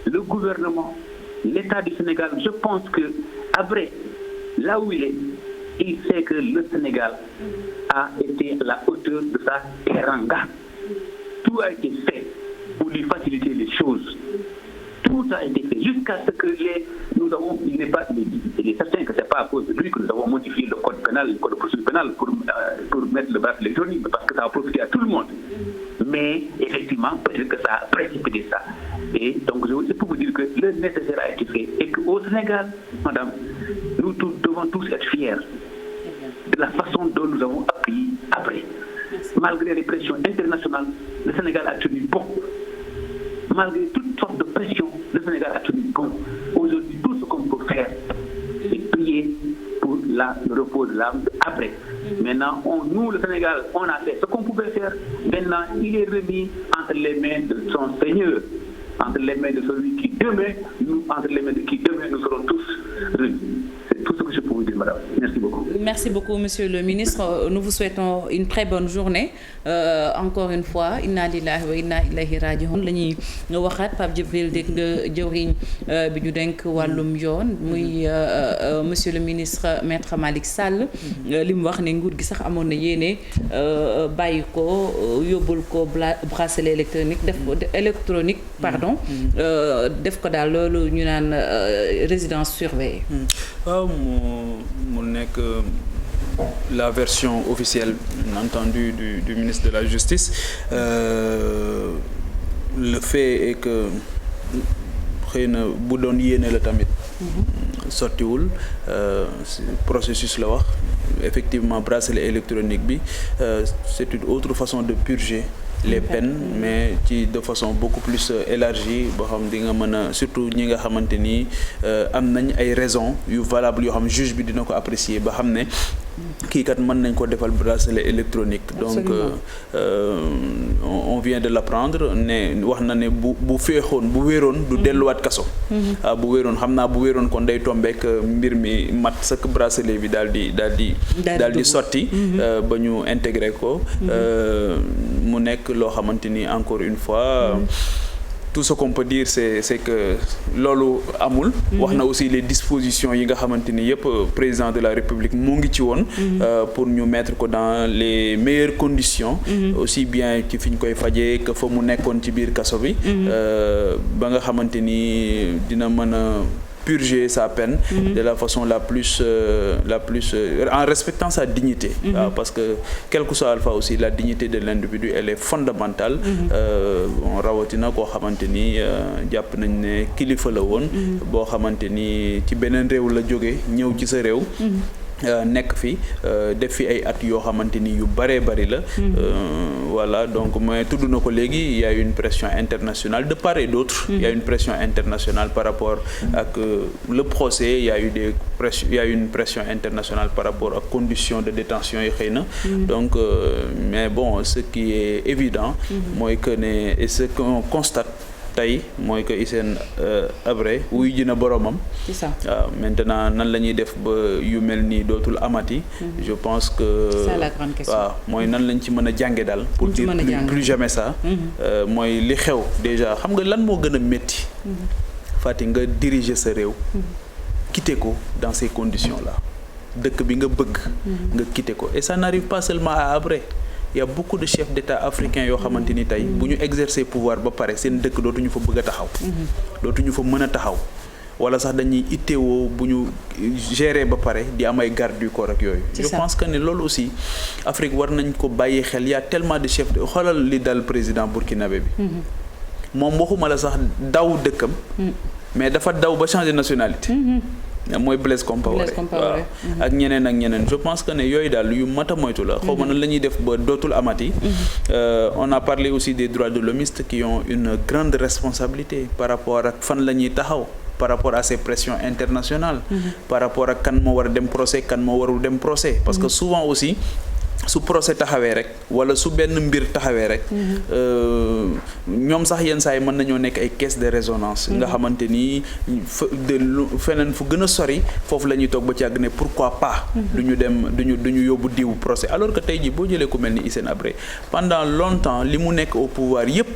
le gouvernement, l'État du Sénégal, je pense que après, là où il est, il sait que le Sénégal a été à la hauteur de sa teranga. Tout a été fait pour lui faciliter les choses. Tout a été fait jusqu'à ce que il est certain que ce n'est pas à cause de lui que nous avons modifié le code pénal, le code de procédure pénale pour mettre le bracelet électronique, parce que ça a profité à tout le monde. Mais effectivement, peut-être que ça a précipité ça. Et donc, c'est pour vous dire que le nécessaire a été fait et qu'au Sénégal, madame, nous devons tous être fiers de la façon dont nous avons appris après. Malgré les pressions internationales, le Sénégal a tenu bon. Malgré toutes sortes de pressions, le Sénégal a tenu bon. Aujourd'hui, tout ce qu'on peut faire, c'est prier pour le repos de l'âme après. Maintenant, nous, le Sénégal, on a fait ce qu'on pouvait faire. Maintenant, il est remis entre les mains de son Seigneur, entre les mains de celui qui demain, nous serons tous remis. C'est tout ce que je peux vous dire, madame. Merci beaucoup. Merci beaucoup, monsieur le ministre. Nous vous souhaitons une très bonne journée. Encore une fois, inna lillahi wa inna ilayhi raji'un. La ñuy waxaat Pape Djibril dégg nga jëwriñ bi ñu denk wàllum yoon muy monsieur le ministre maître Malick Sall li mu wax ne nguur gi sax amoon na yéene bàyyi ko yóbbul ko bracelet électronique def ko daal loolu ñu naan résidence surveillée. waaw mu nekk la version officielle entendue du ministre de la Justice. Le fait est que xëy na bu doon yéene la tamit sottiwul processus la wax effectivement bracelet électronique bi c'est une autre façon de purger les peines mais de façon beaucoup plus élargie boo xam di nga mën a surtout ñi nga xamante ni am nañ ay raisons yu valable yoo xam juge bi dina ko apprécier ba xam ne kii kat mën nañ ko defal bracelet électronique. Donc on vient de l'apprendre ne wax na ne bu féexoon bu wéeroon du delluwaat kaso. Bu wéeroon xam naa bu wéeroon kon day tombeek mbir mi mat sëkk bracelet bi daal di sotti. ba ñu intégré ko. mu nekk loo xamante ni encore une fois. Tout ce qu'on peut dire c'est que loolu amul. wax na aussi les dispositions yi nga xamante ni yëpp président de la République mu ngi ci woon. pour ñu mettre ko dans les meilleures conditions. aussi bien ci fi ñu koy fajee que fa mu nekkoon ci biir kaso bi. ba nga xamante ni dina mën a purger sa peine de la façon la plus en respectant sa dignité. Parce que quel que soit alpha aussi la dignité de l'individu elle est fondamentale. On rawatina koo xamante ni jàpp nañ ne kilifa la woon. boo xamante ni ci beneen réew la jóge ñëw ci sa réew. nekk fi def fi ay at yoo xamante ni yu bëree bëri la. Voilà donc mais tudd na ko léegi il y a une pression internationale de part et d'autre. Il y a une pression internationale par rapport ak le procès il y a une pression internationale par rapport ak conditions de détention yi xëy na. Donc mais bon ce qui est évident. mooy que ne et ce qu'on constate. tey mooy que Hissène Habré wuy ji na boromam. C'est ça. waaw maintenant nan la ñuy def ba yu mel nii dootul amati. Je pense que c'est ça la grande question. waaw mooy nan lañ ci mën a jànge daal. pour dire plus jamais ça. mooy li xew déjà xam nga lan moo gën a métti. Fatick nga diriger sa réew. quitter ko dans ces conditions là dëkk bi nga bëgg. nga quitter ko et ça n'arrive pas seulement à Habré. Il y a beaucoup de chefs d'État africains yoo xamante ni tey bu ñu exercer pouvoir ba pare seen dëkk dootuñu fa bëgg a taxaw. dootuñu fa mën a taxaw wala sax dañuy itteewoo bu ñu gérer ba pare di am ay garde du corps ak yooyu. Je pense que ne loolu aussi Afrique war nañ ko bàyyi xel y a tellement de chefs de xoolal li dal président burkinabé bi. moom waxuma la sax daw dëkkam. mais dafa daw ba changer nationalité. mooy Blaise Compaoré waaw ak ñeneen je pense que ne yooyu daal yu mat a moytu la xaw ma nan la ñuy def ba dootul amati. On a parlé aussi des droits de l'hommiste qui ont une grande responsabilité par rapport ak fan la ñuy taxaw par rapport à ces pressions internationales. par rapport ak kan moo war a dem procès kan moo warul dem procès parce que souvent aussi su procès taxawee rek wala su benn mbir taxawee rek ñoom sax yenn saa yi mën nañoo nekk ay caisse de résonance nga xamante ni feneen fu gën a sori foofu la ñuy toog ba ci àgg ne pourquoi pas du ñu yóbbu diwu procès alors que tey jii boo jëlee ku mel ni Hissène Habré pendant longtemps li mu nekk au pouvoir yépp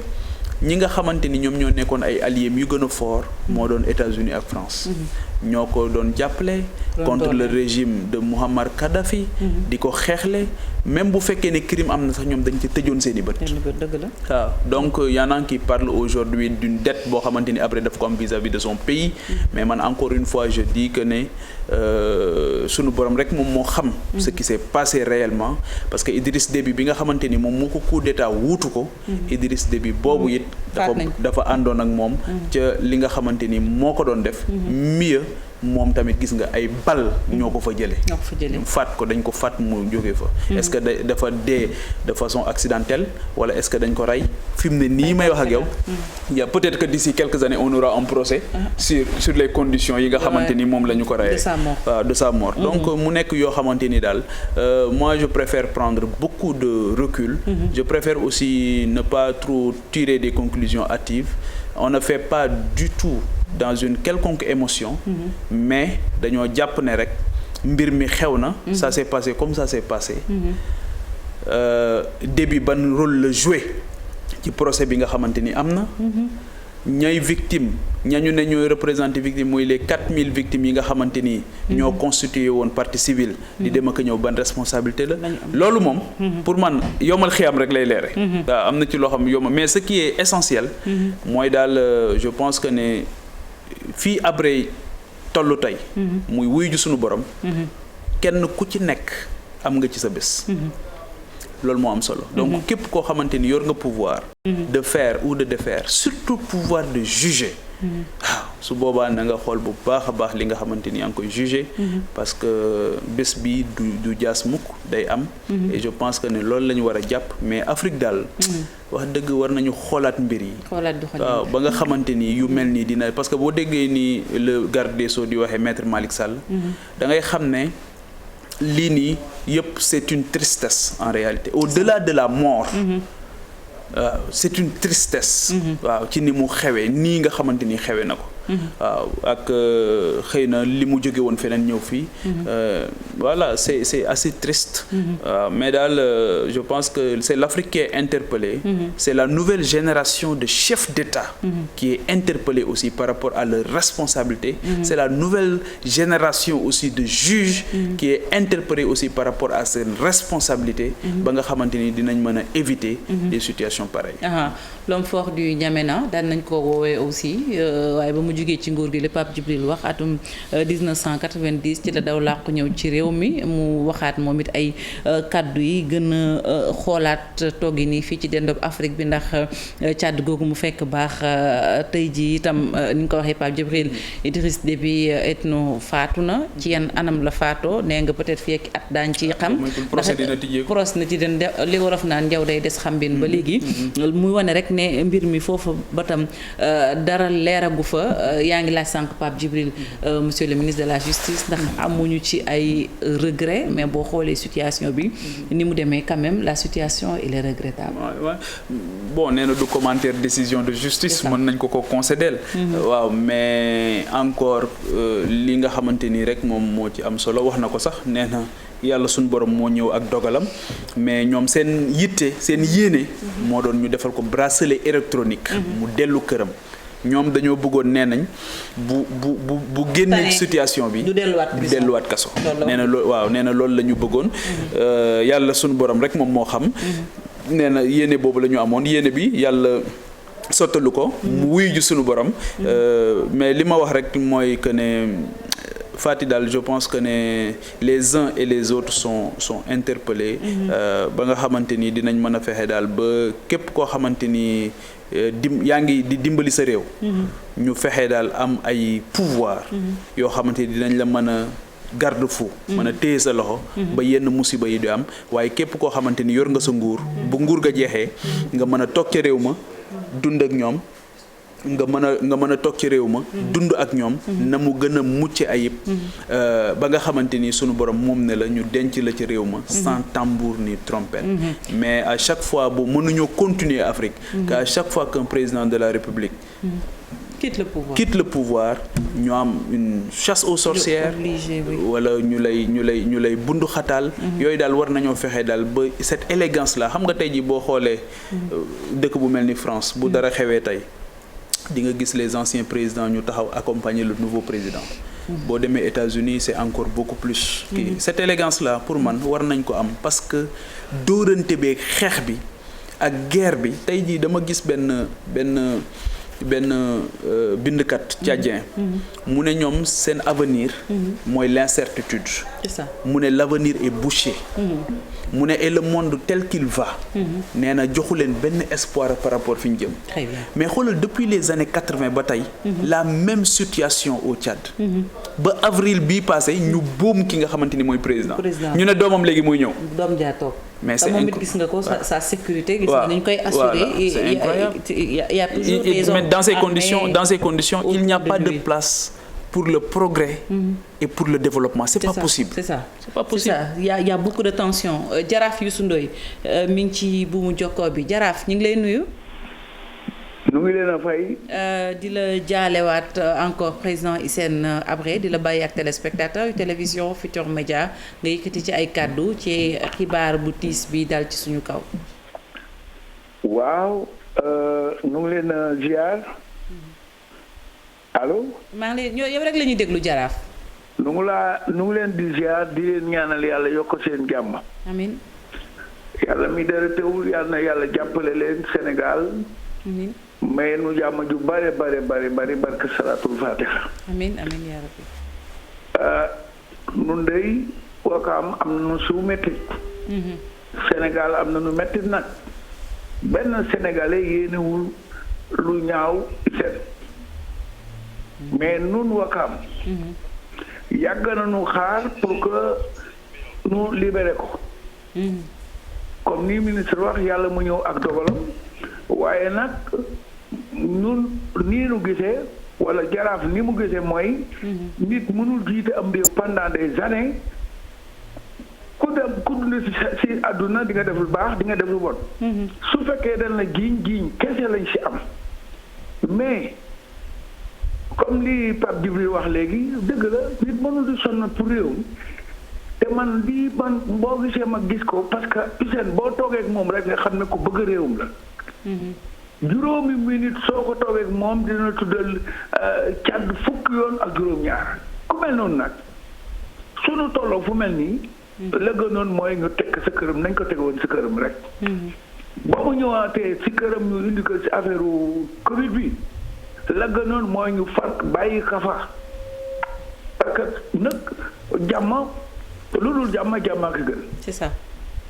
ñi nga xamante ni ñoom ñoo nekkoon ay alliés yu gën a fort moo doon États-Unis ak France ñoo ko doon jàppale contre le régime de Muammar Kadhafi di ko xeexle même bu fekkee ne crime am na sax ñoom dañ ci tëjoon seen i bët waaw donc y en a qui parlent aujourd'hui d'une dette boo xamante ni après daf ko am vis-à-vis de son pays mais man encore une fois je dis que ne sunu borom rek moom moo xam ce qui s'est passé réellement parce que Idriss Déby bi nga xamante ni moom moo ko coup d'état wuutu ko Idriss Déby boobu it dafa àndoon ak moom ca li nga xamante ni moo ko doon def mieux moom tamit gis nga ay bal ñoo ko fa jëlee faat ko dañ ko faat mu jógee fa est-ce que dafa dee de façon accidentelle wala est-ce que dañ ko rey fi mu ne nii may wax ak yow y a peut-être que d'ici quelques années on aura un procès sur les conditions yi nga xamante ni moom la ñu ko reyee waaw de sa mort donc mu nekk yoo xamante ni daal moi je préfère prendre beaucoup de recul je préfère aussi ne pas trop tirer des conclusions hâtives on ne fait pas du tout dans une quelconque émotion mais dañoo jàpp ne rek mbir mi xew na ça s'est passé comme ça s'est passé début ban rôle la joué ci procès bi nga xamante ni am na ñay victime ñañu ne ñooy représenté victime muy les 4000 victimes yi nga xamante ni ñoo constitué woon partie civile di dem ak ñëw ban responsabilité la loolu moom pour man yomal xiyam rek lay leere waaw am na ci loo xam yoma mais ce qui est essentiel mooy daal je pense que ne fii Habré tollu tey muy wuy ju sunu borom kenn ku ci nekk am nga ci sa bés loolu moo am solo donc képp koo xamante ni yor nga pouvoir de faire ou de défaire surtout pouvoir de juger waaw su boobaa na nga xool bu baax a baax li nga xamante ni yaa ngi koy juger parce que bés bi du jaas mukk day am et je pense que ne loolu la ñu war a jàpp mais Afrique daal wax dëgg war nañu xoolaat mbir yi waaw ba nga xamante ni yu mel nii dina parce que boo déggee ni le garde des Sceaux di waxee maître Malick Sall da ngay xam ne lii nii yëpp c'est une tristesse en réalité au-delà de la mort waaw c'est une tristesse waaw ci ni mu xewee nii nga xamante ni xewee na ko waaw ak xëy na li mu jóge woon feneen ñëw fii voilà c'est assez triste mais daal je pense que c'est l'Afrique qui est interpellée c'est la nouvelle génération de chefs d'État qui est interpellée aussi par rapport à leur responsabilité c'est la nouvelle génération aussi de juges qui est interpellée aussi par rapport à seen responsabilité ba nga xamante ni dinañ mën a éviter des situations pareilles. L'homme fort du N'Djamena daan nañ ko woowee aussi waaye ba mu jugee ci nguur gi li Pape Djibril wax atum 1990 ci la daw làqu ñëw ci réew mi mu waxaat moom it ay kaddu yi gën a xoolaat toggi nii fii ci dendub Afrique bi ndax Tchad googu mu fekk baax tey ji itam ni nga ko waxee Pape Djibril Idriss Déby ethno faatu na ci yan anam la faatoo nee nga peut-être fii ak at daañ ci xam procès na ci den li wolof naan njaw day des xambin ba léegi muy wane rek ne mbir mi foofu ba tam dara leeragu fa yaa ngi laaj sànq Pape Djibril monsieur le ministre de la justice ndax amuñu ci ay regret mais boo xoolee situation bi ni mu demee quand même la situation elle est regrettable. Bon nee na du commentaire décision de justice mën nañ ko concéder waaw mais encore li nga xamante ni rek moom moo ci am solo wax na ko sax nee na yàlla suñu borom moo ñëw ak dogalam mais ñoom seen yitte seen yéene moo doon ñu defal ko bracelet électronique mu dellu këram ñoom dañoo bëggoon nee nañ bu génne situation bi du delluwaat kaso nee na waaw nee na loolu la ñu bëggoon yàlla suñu borom rek moom moo xam nee na yéene boobu la ñu amoon yéene bi yàlla sottalu ko mu wuyu ju sunu borom mais li ma wax rek mooy que ne Fati daal je pense que ne les uns et les autres sont interpellés ba nga xamante ni dinañ mën a fexe daal ba képp koo xamante ni yaa ngi di dimbali sa réew ñu fexe daal am ay pouvoir yoo xamante ni dinañ la mën a garde-fou mën a téye sa loxo ba yenn musiba yi du am waaye képp koo xamante ni yor nga sa nguur bu nguur ga jeexee nga mën a toog ca réew ma dund ak ñoom nga mën a toog ci réew ma dund ak ñoom na mu gën a mucc ayib ba nga xamante ni sunu borom moom ne la ñu denc la ci réew ma sans tambour ni trompette mais à chaque fois bu mënuñoo continuer Afrique qu'à chaque fois qu'un président de la République quitte le pouvoir ñu am une chasse aux sorcières wala ñu lay bundu xataal yooyu daal war nañoo fexe daal ba cette élégance là xam nga tey ji boo xoolee dëkk bu mel ni France bu dara xewee tey di nga gis les anciens présidents ñu taxaw accompagner le nouveau président boo demee États-Unis c'est encore beaucoup plus cette élégance là pour man war nañ ko am parce que dóorante beeg xeex bi ak guerre bi tey jii dama gis benn bindkat tchadien mu ne ñoom seen avenir mooy l'incertitude mu ne l'avenir est bouché mu ne et le monde tel qu'il va nee na joxu leen benn espoir par rapport fi ñu jëm mais xoolal depuis les années 80 ba tey la même situation au Tchad ba avril bii passé ñu boom ki nga xamante ni mooy président ñu ne doomam léegi muy ñëw doom jaa toog mais c'est moom it gis nga ko sa sécurité gis nga dañ koy assurer il y a toujours des hommes mais dans ces conditions il n'y a pas de place pour le progrès et pour le développement c'est pas possible c'est ça il y a beaucoup de tension Jaraaf Youssou Ndoye mi ngi ci buumu jokkoo bi Jaraaf ñu ngi lay nuyu nu ngi leen a fay di la jaalewaat encore président Hissène Habré di la bàyyi ak téléspectateur yu télévision Futurs Médias nga yëkkati ci ay kàddu ci xibaar bu tiis bi dal ci suñu kaw waaw nu ngi leen a ziar allo maa ngi leen yow rek la ñuy déglu Jaraaf nu ngi leen di ziar di leen ñaanal yàlla yokk seen jàmm amiin yàlla mi dara teewul yàlla na yàlla jàppale leen Sénégal amiin may nu jàmm ju bare barke salaatul fatiha amiin yaa rabbi nun dey Wakaam am na nu su mettit Sénégal am na nu mettit nag benn sénégalais yéenewul lu ñaaw seen mais nun Wakaam yàgg na nu xaar pour que nu libéré ko comme ni ministre wax yàlla mu ñëw ak dogalam waaye nag ñun nii nu gisee wala Jaraaf ni mu gisee mooy nit mënul jiite am réew pendant des années ku dund si àdduna di nga def lu baax di nga def lu bon su fekkee dañ la giiñ kese lañ si am mais comme li Pape Djibril wax léegi dëgg la nit mënul di sonn pour réew te man lii man boo gisee ma gis ko parce que Hissène boo toogee ak moom rek nga xam ne ko bëgg réewum la juróomi minute soo ko toogee ak moom dina tuddal Tchad fukki yoon ak juróom-ñaar ku mel noonu nag sunu tolloo fu mel nii la gënoon mooy ñu tekk sa këram nañ ko tegoon sa këram rek ba mu ñëwaatee si këram ñu indi ko si affaire Covid bi la gënoon mooy ñu far bàyyi ka fa parce que nag jàmm lu dul jàmm ak gën c'est ça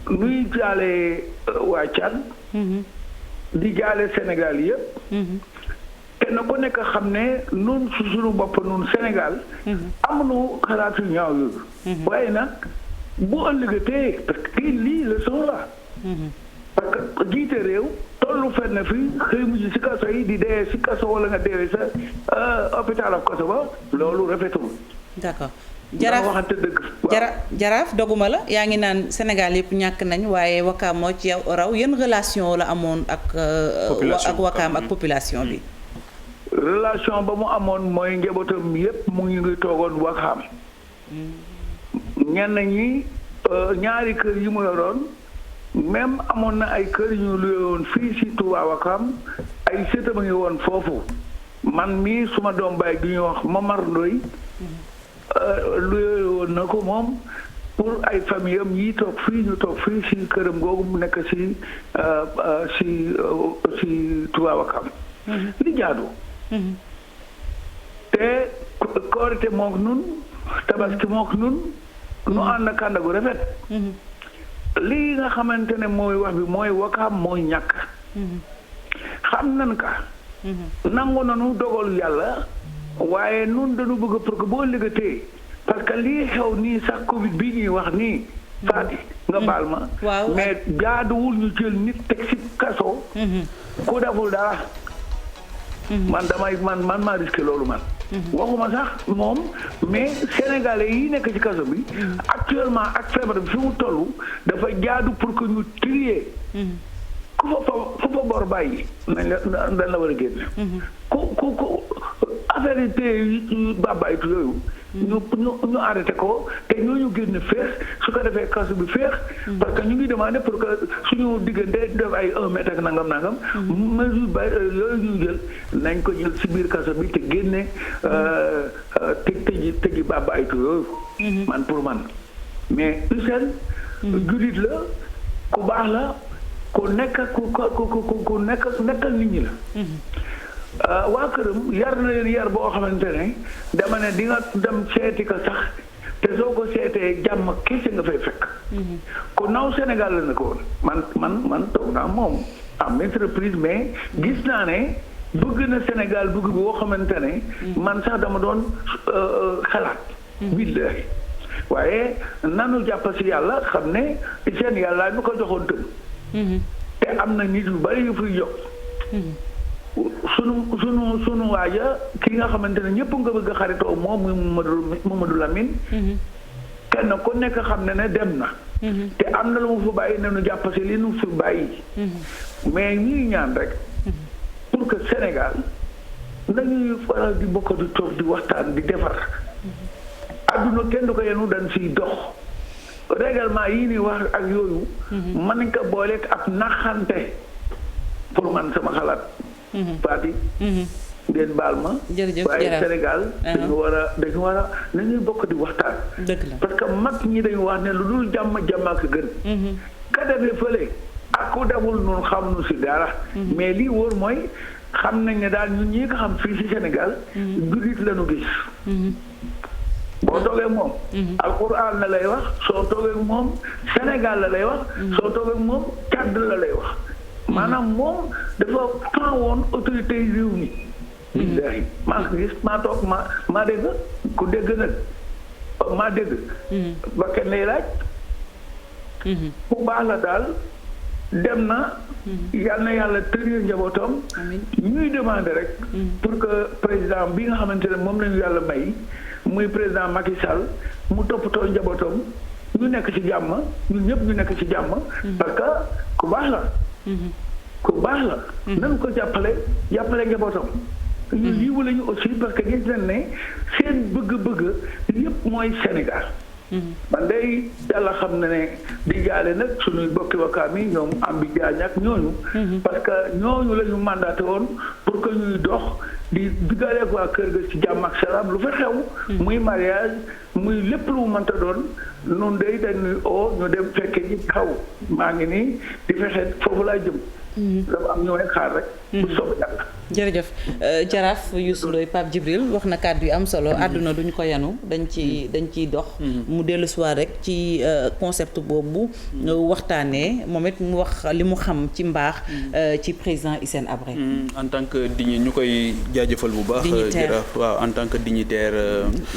nuy jaale waa Tchad di jaale Sénégal yëpp kenn ku nekk xam ne nun su suñu bopp nun Sénégal amuñu xalaatu ñaaw yooyu waaye nag bu ëllëgatee parce que lii leçon la parce que jiite réew tollu fenn fi xëy mu si kaso yi di dee si kaso wala nga deewee sa hôpital ak kaso ba loolu rafetul d'accord Jaraaf doguma la yaa ngi naan Sénégal yëpp ñàkk nañ waaye Wakaam moo ci yow raw yan relation la amoon ak Wakaam ak population bi relation ba mu amoon mooy njabootam yëpp mu ngi toogoon Wakaam ñenn ñi ñaari kër yi mu yoroon même amoon na ay kër ñu luye woon fii si Touba Wakaam ay sëtam a ngi woon foofu man mii suma doom baay gi ñuy wax Momar Ndoy luye woon na ko moom pour ay famille am yi toog fii ñu toog fii si këram googu mu nekk si Touba Wakaam li jaadu te koorite mook nun tabaski mook nun nu ànd kànda gu rafet lii nga xamante ne mooy wax bi mooy Wakaam mooy ñàkk xam nan ka nangu nanu dogal yàlla waaye nun dañu bëgg pour que boo liggéeyee parce que lii xew nii sax Covid bii ñuy wax nii Fati nga baal ma mais jaaduwul ñu jël nit teg ci kaso ku deful dara man maa risqué loolu man waxuma sax moom mais sénégalais yi nekk ci kaso bi actuellement ak feebar bi fi mu toll dafa jaadu pour que ñu trier ku fa bor bàyyi nañ la war a génne ku affaire yi téye yi bàbbaaytu yooyu ñu arrêté ko te ñooñu génn feex su ko defee kaso bi feex parce que ñu ngi demandé pour que suñu diggante def ay 1 mètre ak nangam mesure ba yooyu ñu jël nañ ko jël ci biir kaso bi te génne tëji bàbbaaytu yooyu man pour man mais Hissène jullit la ku baax la ku nekkal nit ñi la waa këram yar na leen yar boo xamante ne dama ne di nga dem seeti ko sax te soo ko seetee jàmm kese nga fay fekk ku naw Sénégal la na ko woon man toog naa moom à maintes reprises mais gis naa ne bëgg na Sénégal bëgg boo xamante ne man sax dama doon xalaat billahi waaye nanu jàpp si yàlla xam ne seen yàlla ñu ko joxoon tëm te am na nit yu bari yu fiy jox sunu waaja ki nga xamante ne ñëpp nga bëgg a xaritoo moom muy Mamadou Lamine kenn ku nekk xam ne dem na te am na lu mu fi bàyyi ne nu jàpp si li nu fi bàyyi mais ñuy ñaan rek pour que Sénégal nañuy faral di bokk di toog di waxtaan di defar adduna kenn du ko yenu dañ siy dox règlement yii ni wax ak yooyu mën nañ ko booleeg ab naxante pour man sama xalaat Fati ngeen baal ma waaye Sénégal dañu war a nañuy bokk di waxtaan parce que mag ñi dañu wax ne lu dul jàmm ak gën ka defee fële ak ku deful noonu xam nu si dara mais lii wóor mooy xam nañ ne daal ñun ñi nga xam fii si Sénégal jullit lañu gis boo toogee moom alquran la lay wax soo toogee moom Sénégal la lay wax soo toogee moom Tchad la lay wax maanaam moom dafa fan woon autorité yi réew mi billahi maa gis maa toog maa dégg ku dégg nag maa dégg ba kenn lay laaj ku baax la daal dem na yal na yàlla tërir njabootam ñuy demandé rek pour que président bi nga xamante ne moom lañu yàlla may muy président Macky Sall mu toppatoo njabootam ñu nekk ci jàmm ñun ñëpp ñu nekk ci jàmm parce que ku baax la nañu ko jàppale njabootam ñu yiwu lañu aussi parce que gis nañ ne seen bëgg-bëgg yëpp mooy Sénégal man day yàlla xam na ne di jaale nag suñuy bokki Wakaam yi ñoom am bi jaañ ak ñooñu parce que ñooñu la ñu mandaté woon pour que ñuy dox di digaleek waa kër ga ci jàmm ak salaam lu fa xew muy mariage muy lépp lu mu mënta doon nun day dañuy ñu dem fekke ji xaw maa ngi nii di fexe foofu laa jëm dafa am ñooy xaar rek bu soobee yàlla jërëjëf jaraaf Youssou Ndoye Pape Djibril wax na kàddu yu am solo àdduna duñ ko yanu dañ ciy dox mu dellu soir rek ci concept boobu waxtaanee moom it mu wax li mu xam ci mbaax ci président Hissène Habré en tant que ñu koy jaajëfal bu baax jaraaf waaw en tant que dignitaire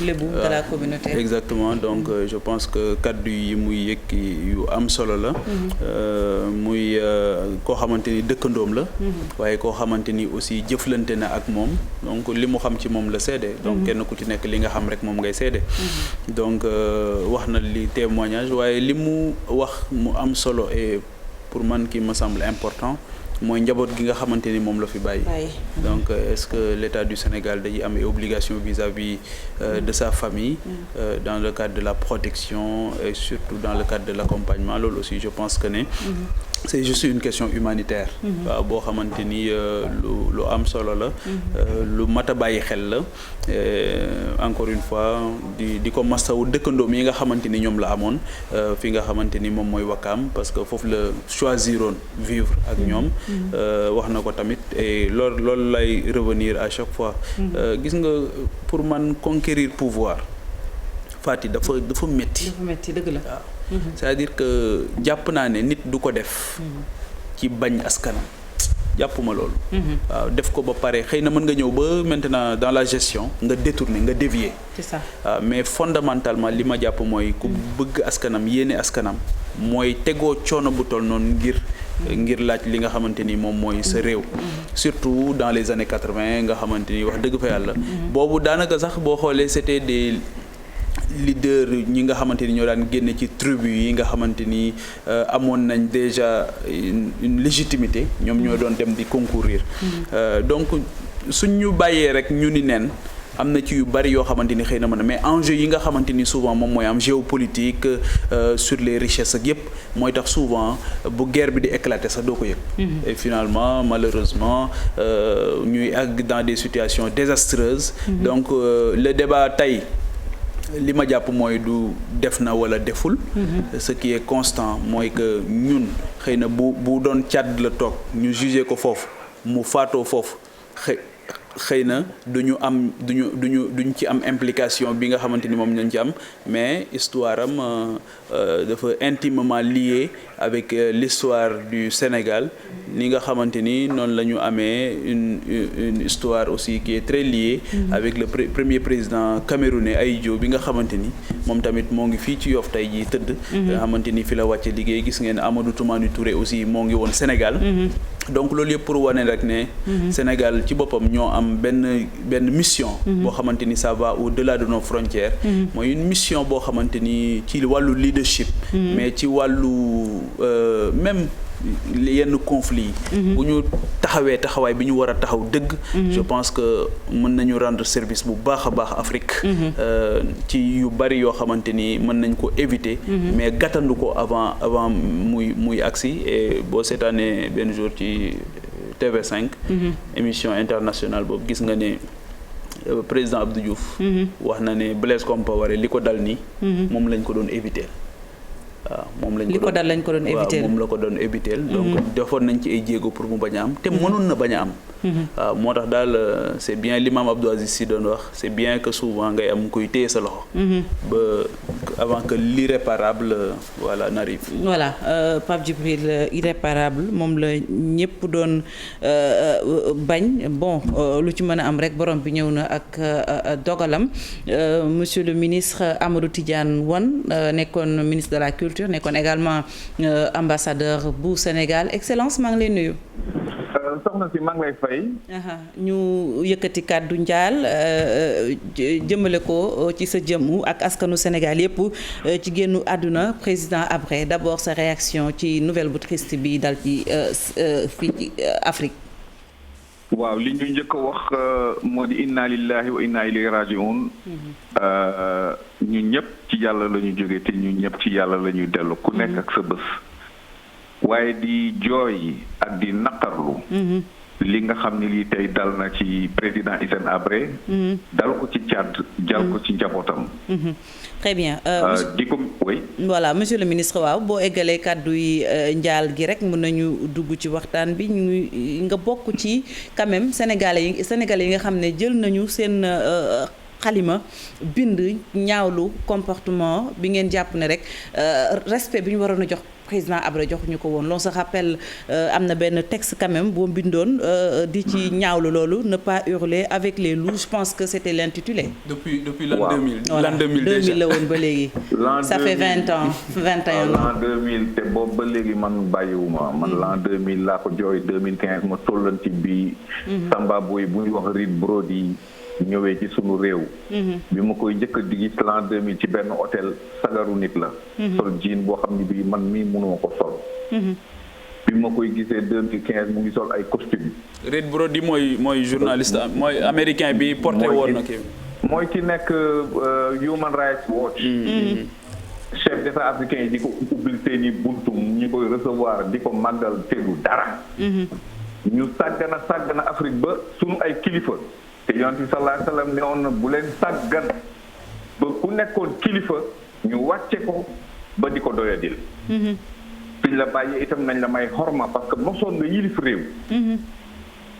lébu de la communauté exactement donc je pense que kàddu yi muy yëkk yu am solo la muy koo xamante ni dëkkandoom la waaye koo xamante ni aussi jëflante na ak moom donc li mu xam ci moom la seede donc kenn ku ci nekk li nga xam rek moom ngay seede donc wax na li témoignage waaye li mu wax mu am solo et pour man qui me semble important mooy njaboot gi nga xamante ni moom la fi bàyyi donc est-ce que l'État du Sénégal dañuy am obligation vis-à-vis de sa famille dans le cadre de la protection et surtout dans le cadre de l'accompagnement loolu aussi je pense que ne c'est juste une question humanitaire. waaw boo xamante ni lu am solo la. lu mat a bàyyi xel la. encore une fois di ko masawu dëkkandoom yi nga xamante ni ñoom la amoon fi nga xamante ni moom mooy Wakam parce que foofu la choisiroon vivre ak ñoom. wax na ko tamit et loolu lay revenir à chaque fois. gis nga pour man conquérir pouvoir Fati dafa métti. dafa métti dëgg la waaw. c'est-à-dire que jàpp naa ne nit du ko def. ci bañ askanam jàppuma loolu. waaw def ko ba pare xëy na mën nga ñëw ba maintenant dans la gestion nga détourner nga dévier. c'est ça waaw mais fondamentalement li ma jàpp mooy ku bëgg askanam yéene askanam mooy tegoo coono bu toll noonu ngir laaj li nga xamante ni moom mooy sa réew. surtout dans les années 80 nga xamante ni wax dëgg fa yàlla. boobu daanaka sax boo xoolee c'était des leader ñi nga xamante ni ñoo daan génne ci tribu yi nga xamante ni amoon nañ déjà une légitimité ñoom ñoo doon dem di concourir. donc suñ ñu bàyyee rek ñu ni neen am na ci yu bari yoo xamante ni xëy na mën a mais enjeu yi nga xamante ni souvent moom mooy am géopolitique sur les richesses ak yépp mooy tax souvent bu guerre bi di éclater sax doo ko yëg. et finalement malheureusement ñuy àgg dans des situations désastreuses. donc le débat tey li ma jàpp mooy du def na wala deful. ce qui est constant mooy que ñun xëy na bu doon Tchad la toog ñu jugé ko foofu mu faatoo foofu xëy na duñu ci am implication bi nga xamante ni moom lañ ci am mais histoire am dafa intimement liée avec l'histoire du Sénégal ni nga xamante ni noonu la ñu amee une histoire aussi qui est très liée avec le premier président camerounais Ahidjo bi nga xamante ni moom tamit moo ngi fii ci Yoff tey jii tëdd nga xamante ni fi la wàcce liggéey gis ngeen Amadou Toumani Touré aussi moo ngi woon Sénégal donc loolu yëpp pour wane rek ne Sénégal ci boppam ñoo am benn mission boo xamante ni ça va au-delà de nos frontières mooy une mission boo xamante ni ci wàllu leadership mais ci wàllu même yenn conflits yi bu ñu taxawaay bi ñu war a taxaw dëgg je pense que mën nañu rendre service bu baax a baax Afrique ci yu bari yoo xamante ni mën nañ ko éviter mais gàttandu ko avant muy agsi et boo seetaanee benn jour ci TV5 émission internationale boobu gis nga ne président Abdou Diouf wax na ne Blaise Compaoré li ko dal nii moom lañ ko doon éviter waaw moom lañ ko doon éviter moom la ko doon éviter donc defoon nañ ci ay jéego pour mu bañ a am te mënoon na bañ a am waaw moo tax daal c'est bien l'imam Abdou Aziz Sy doon wax c'est bien que souvent ngay am kuy téye sa loxo ba avant que l'irréparable n'arrive. Voilà Pape Djibril irréparable moom la ñëpp doon bañ bon lu ci mën a am rek borom bi ñëw na ak dogalam monsieur le ministre Amadou Tidiane Wane nekkoon ministre de la culture nekkoon également ambassadeur bu Sénégal excellence maa ngi lay nuyu. soxna si maa ngi lay fay. ñu yëkkati kàddu njaal jëmale ko ci sa jëmm ak askanu Sénégal yépp ci génnu àdduna président Habré d'abord sa réaction ci nouvelle bu triste bi dal ci fii ci Afrique. waaw li ñu njëkk a wax moo di inna lillahi wa inna ilayhi raji'un. ñun ñëpp ci yàlla la ñu jógee te ñun ñëpp ci yàlla la ñuy dellu ku nekk ak sa bés. waaye di jooy ak di naqarlu li nga xam ne lii tey dal na ci président Hissène Habré dal ko ci Tchad jal ko ci njabootam très bien di ko oui voilà monsieur le ministre waaw boo eggalee kàddu yi njaal gi rek mën nañu dugg ci waxtaan bi ñu nga bokk ci quand même sénégalais yi nga xam ne jël nañu seen xalima bind ñaawlu comportement bi ngeen jàpp ne rek respect bi ñu waroon a jox président Habré joxuñu ko woon loolu sa rappel am na benn texte quand même boo bindoon di ci ñaawlu loolu ne pas hurler avec les loups je pense que c'était l'intitulé. depuis l'an 2000. voilà l'an 2000 déjà 2000 la woon ba léegi. ça fait 20 ans 21 ans. l'an 2000 te boobu ba léegi man bàyyiwuma man l'an 2000 laa ko jooy 2015 ma tollanti bi Samba Boy bu ñu wax Reed Brody ñëwee ci sunu réew. bi ma koy njëkk a gis l'an 2000 ci benn hôtel sagaru nit la. sol jean boo xam ne bii man mii mënuma ko sol. bi ma koy gisee 2015 mu ngi sol ay costume. Reed Brody mooy journaliste mooy américain bi porté woon na kii. mooy ki nekk Human Rights Watch. chef chef d'état africain yi di ko ubbil seeni buntu ñi koy recevoir di ko màggal te du dara. ñu sàggana Afrique ba sunu ay kilifa te yonent bi sallallahu alayhi wa sallam ne woon na bu leen sàggan ba ku nekkoon kilifa ñu wàcce ko ba di ko doyadil. suñ la bàyyee itam nañ la may xorma parce que mosoon nga yilif réew.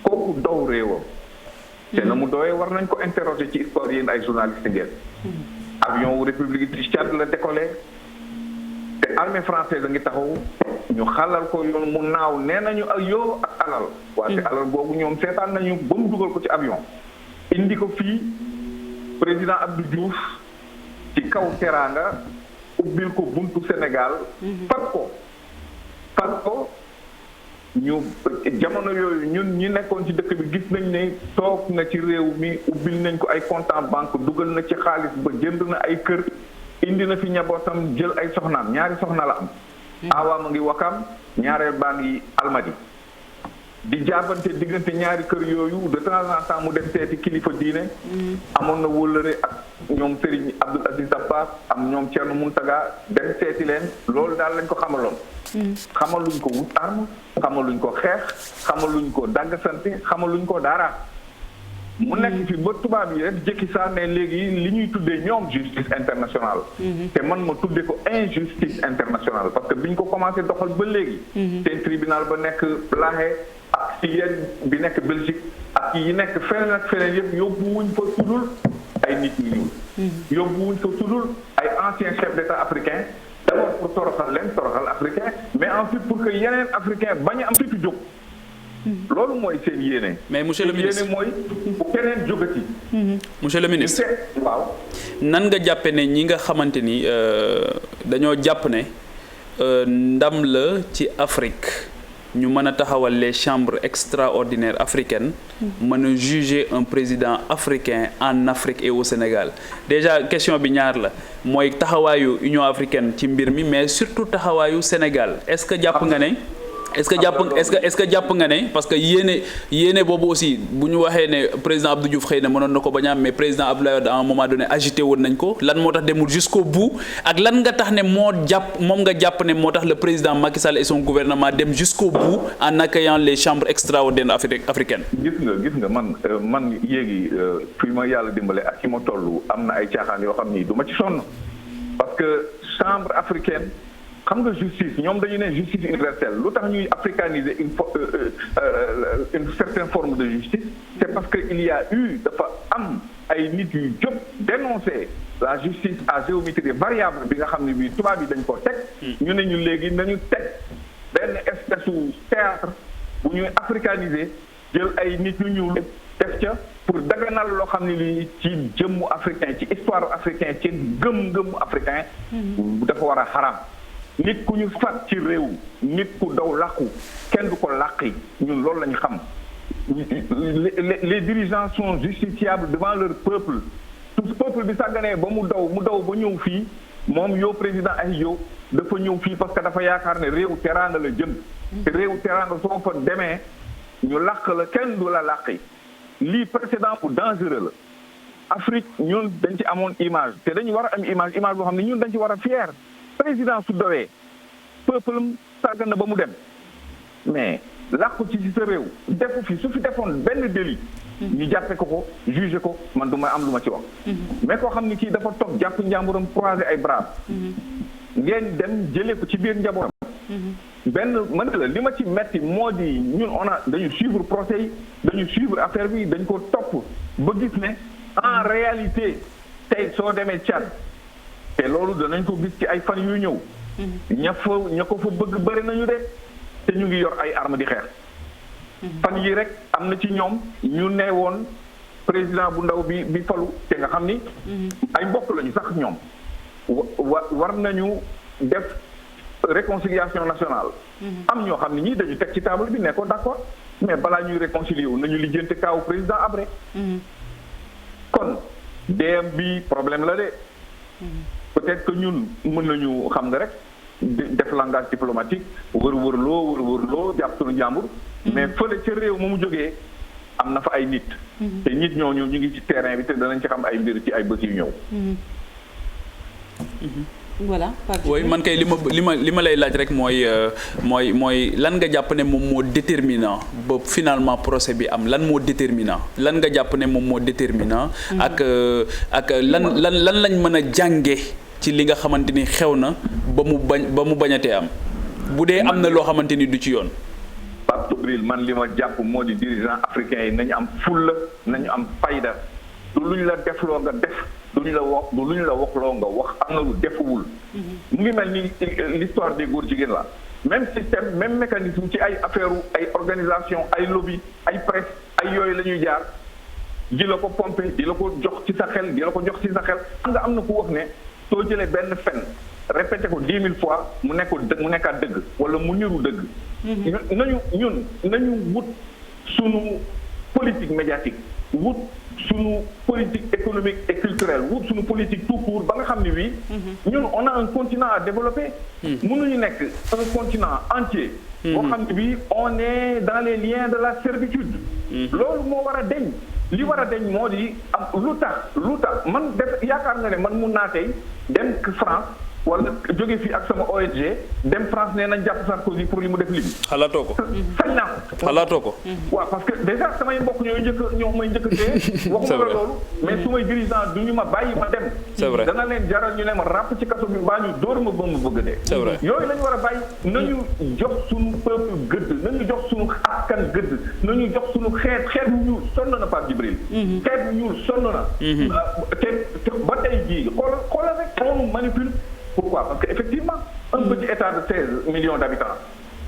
kooku dow réewam. te na mu doyee war nañ ko interroger ci histoire yéen ay journaliste ngeen. avion wu République du Tchad la décollé te armée française a ngi taxaw ñu xalal ko yoon mu naaw nee nañu ak yoo ak alal. waaye alal boobu ñoom seetaan nañu ba mu dugal ko ci avion. indi ko fii président Abdou Diouf ci kaw teraanga ubbil ko buntu Sénégal. fat ko ñu jamono yooyu ñun ñi nekkoon ci dëkk bi gis nañ ne toog na ci réew mi ubbil nañ ko ay compte en banque dugal na ci xaalis ba jënd na ay kër indi na fi ñabootam jël ay soxnaam ñaari soxna la am. awaam a ngi Wakam ñaareel baa ngi Almadi di jaabante diggante ñaari kër yooyu de temps en temps mu dem seeti kilifa diine. amoon na wóllëre ak ñoom Serigne Abdoul Aziz Dabakh am ñoom Thierno Mountaga dem seeti leen loolu daal lañ ko xamaloon. xamaluñ ko wut arme xamaluñ ko xeex xamaluñ ko dàggasante xamaluñ ko dara. mu nekk fi ba tubaab yi rek jëkki saa ne léegi li ñuy tuddee ñoom justice internationale. te man ma tuddee ko injustice internationale parce que biñ ko commencé doxal ba léegi. seen tribunal ba nekk La Haye ak ci yenn bi nekk Belgique ak yi nekk feneen ak feneen yëpp yóbbu wuñ fa tuddul ay nit ñu ñuul. yóbbu wuñ fa tuddul ay anciens chefs d'État africains. d'abord pour toroxal africain mais ensuite pour que yeneen africain bañ a am fitu jóg. loolu mooy seen yéene. mais monsieur le ministre yéene mooy bu keneen jógati. monsieur le ministre waaw. nan nga jàppe ne ñi nga xamante ni dañoo jàpp ne ndam la ci Afrique ñu mën a taxawal les chambres extraordinaires africaines mën a juger un président africain en Afrique et au Sénégal déjà question bi ñaar la mooy taxawaayu Union africaine ci mbir mi mais surtout taxawaayu Sénégal est-ce que jàpp nga ne est-ce que jàpp nga ne parce que yéene boobu aussi bu ñu waxee ne président Abdou Diouf xëy na mënoon na ko bañ a am mais président Abdoulaye Wade à un moment donné agité woon nañ ko lan moo tax demul jusqu'au bout ak lan nga tax ne moom nga jàpp ne moo tax le président Macky Sall et son gouvernement dem jusqu'au bout en accueillant les chambres extraordinaires africaines. gis nga man yéegi fi ma yàlla dimbale ak ki ma toll am na ay caaxaan yoo xam ni du ma ci sonn parce que chambre africaine. xam nga justice ñoom dañu ne justice universelle lu tax ñuy africaniser une certaine forme de justice c'est parce que il y a eu dafa am ay nit yu jóg dénoncer la justice à géométrie variable bi nga xam ne bii tubaab yi dañ ko teg ñu ne ñu léegi nañu teg benn espèce u théâtre bu ñuy africaniser jël ay nit ñu ñuul def ca pour daganal loo xam ne lii ci jëmmu africain ci histoire africain ci gëm-gëmmu africain dafa war a xaraam nit ku ñu faat ci réew nit ku daw làqu kenn du ko làqi ñun loolu la ñu xam les dirigeants sont justiciables devant leur peuple tout peuple bi sàgganee ba mu daw ba ñëw fii moom yow président ay yow dafa ñëw fii parce que dafa yaakaar ne réew teraanga la jëm te réew teraanga soo fa demee ñu làq la kenn du la làqi lii précédent bu dangereux la Afrique ñun dañ ci amoon image te dañu war a am image boo xam ne ñun dañ ci war a fier président su dowee peuple sàggan na ba mu dem mais làqu ci sa réew defu fi su fi defoon benn délit ñu jàppe ko juge ko man du ma am lu ma ci wax mais koo xam ni kii dafa toog jàpp njàmburam croiser ay bras ngeen dem jëlee ko ci biir njabootam benn mën la li ma ci metti moo di ñun dañu suivre procès yi dañu suivre affaire bi dañ ko topp ba gis ne en réalité tey soo demee Tchad te loolu danañ ko gis ci ay fan yu ñëw ña ko fa bëgg bëri nañu de te ñu ngi yor ay armes di xeex fan yi rek am na ci ñoom ñu ne woon président bu ndaw bi falu te nga xam ni ay mbokk lañu sax ñoom war nañu def réconciliation nationale am ñoo xam ne ñii dañu teg ci table bi ne ko d'accord mais balaa ñuy réconcilier wu nañu lijjante kaawu président Habré kon DM bi problème la de peut-être que ñun mën nañu xam nga rek def langage diplomatique wër-wërloo jàpp suñu jàmbur mais fële ca réew mu jógee am na fa ay nit te nit ñooñu ñu ngi ci terrain bi te danañ ci xam ay mbir ci ay bés yu ñëw voilà. oui man kay li ma lay laaj rek mooy lan nga jàpp ne moom moo déterminant ba finalement procès bi am lan moo déterminant lan nga jàpp ne moom moo déterminant. ak lan lañ mën a jànge ci li nga xamante ni xew na ba mu bañatee am bu dee am na loo xamante ni du ci yoon. Pape Djibril man li ma jàpp moo di dirigeant africain yi nañu am fulla nañu am fayda du lu ñu la defloo nga def du lu ñu la waxloo nga wax am na lu defuwul. mu ngi mel ni l'histoire des góor jigéen la même système même mécanisme ci ay affaire ay organisation ay lobby ay presse ay yooyu la ñuy jaar di la ko pomper di la ko jox ci sa xel di la ko jox ci sa xel xam nga am na ku wax ne soo jëlee benn fen répété ko 10 000 fois mu nekkaat dëgg wala mu niru dëgg. nañu wut sunu politique médiatique wut sunu politique économique et culturelle wut sunu politique tout court ba nga xam ne bii. ñun on a un continent à développer. mënuñu nekk un continent entier. boo xam ne bii on est dans les liens de la servitude. loolu moo war a deñ li war a deñ moo di am lu tax man def yaakaar nga ne man mun naa tey dem France. wala jóge fii ak sama ONG dem France nee nañ jàpp Sarkozy pour li mu def li xalaatoo ko. sañ naa ko. xalaatoo ko. waaw parce que déjà samay mbokk ñoo may njëkk tee waxuma la loolu mais su may dirigeant du ñu ma bàyyi ma dem. c'est vrai dana leen jaral ñu ne ma ràpp ci kaso bi mbaa ñu dóor ma ba mu bëgg dee. c'est vrai yooyu la ñu war a bàyyi nañu jox suñu peuple gëdd nañu jox suñu askan gëdd nañu jox suñu xeet bu ñuul sonn na Pape Djibril. xeet bu ñuul sonn na. te ba tey jii xoolal rek on manipule. Pourquoi? Parce qu'effectivement, un petit État de 16 millions d'habitants,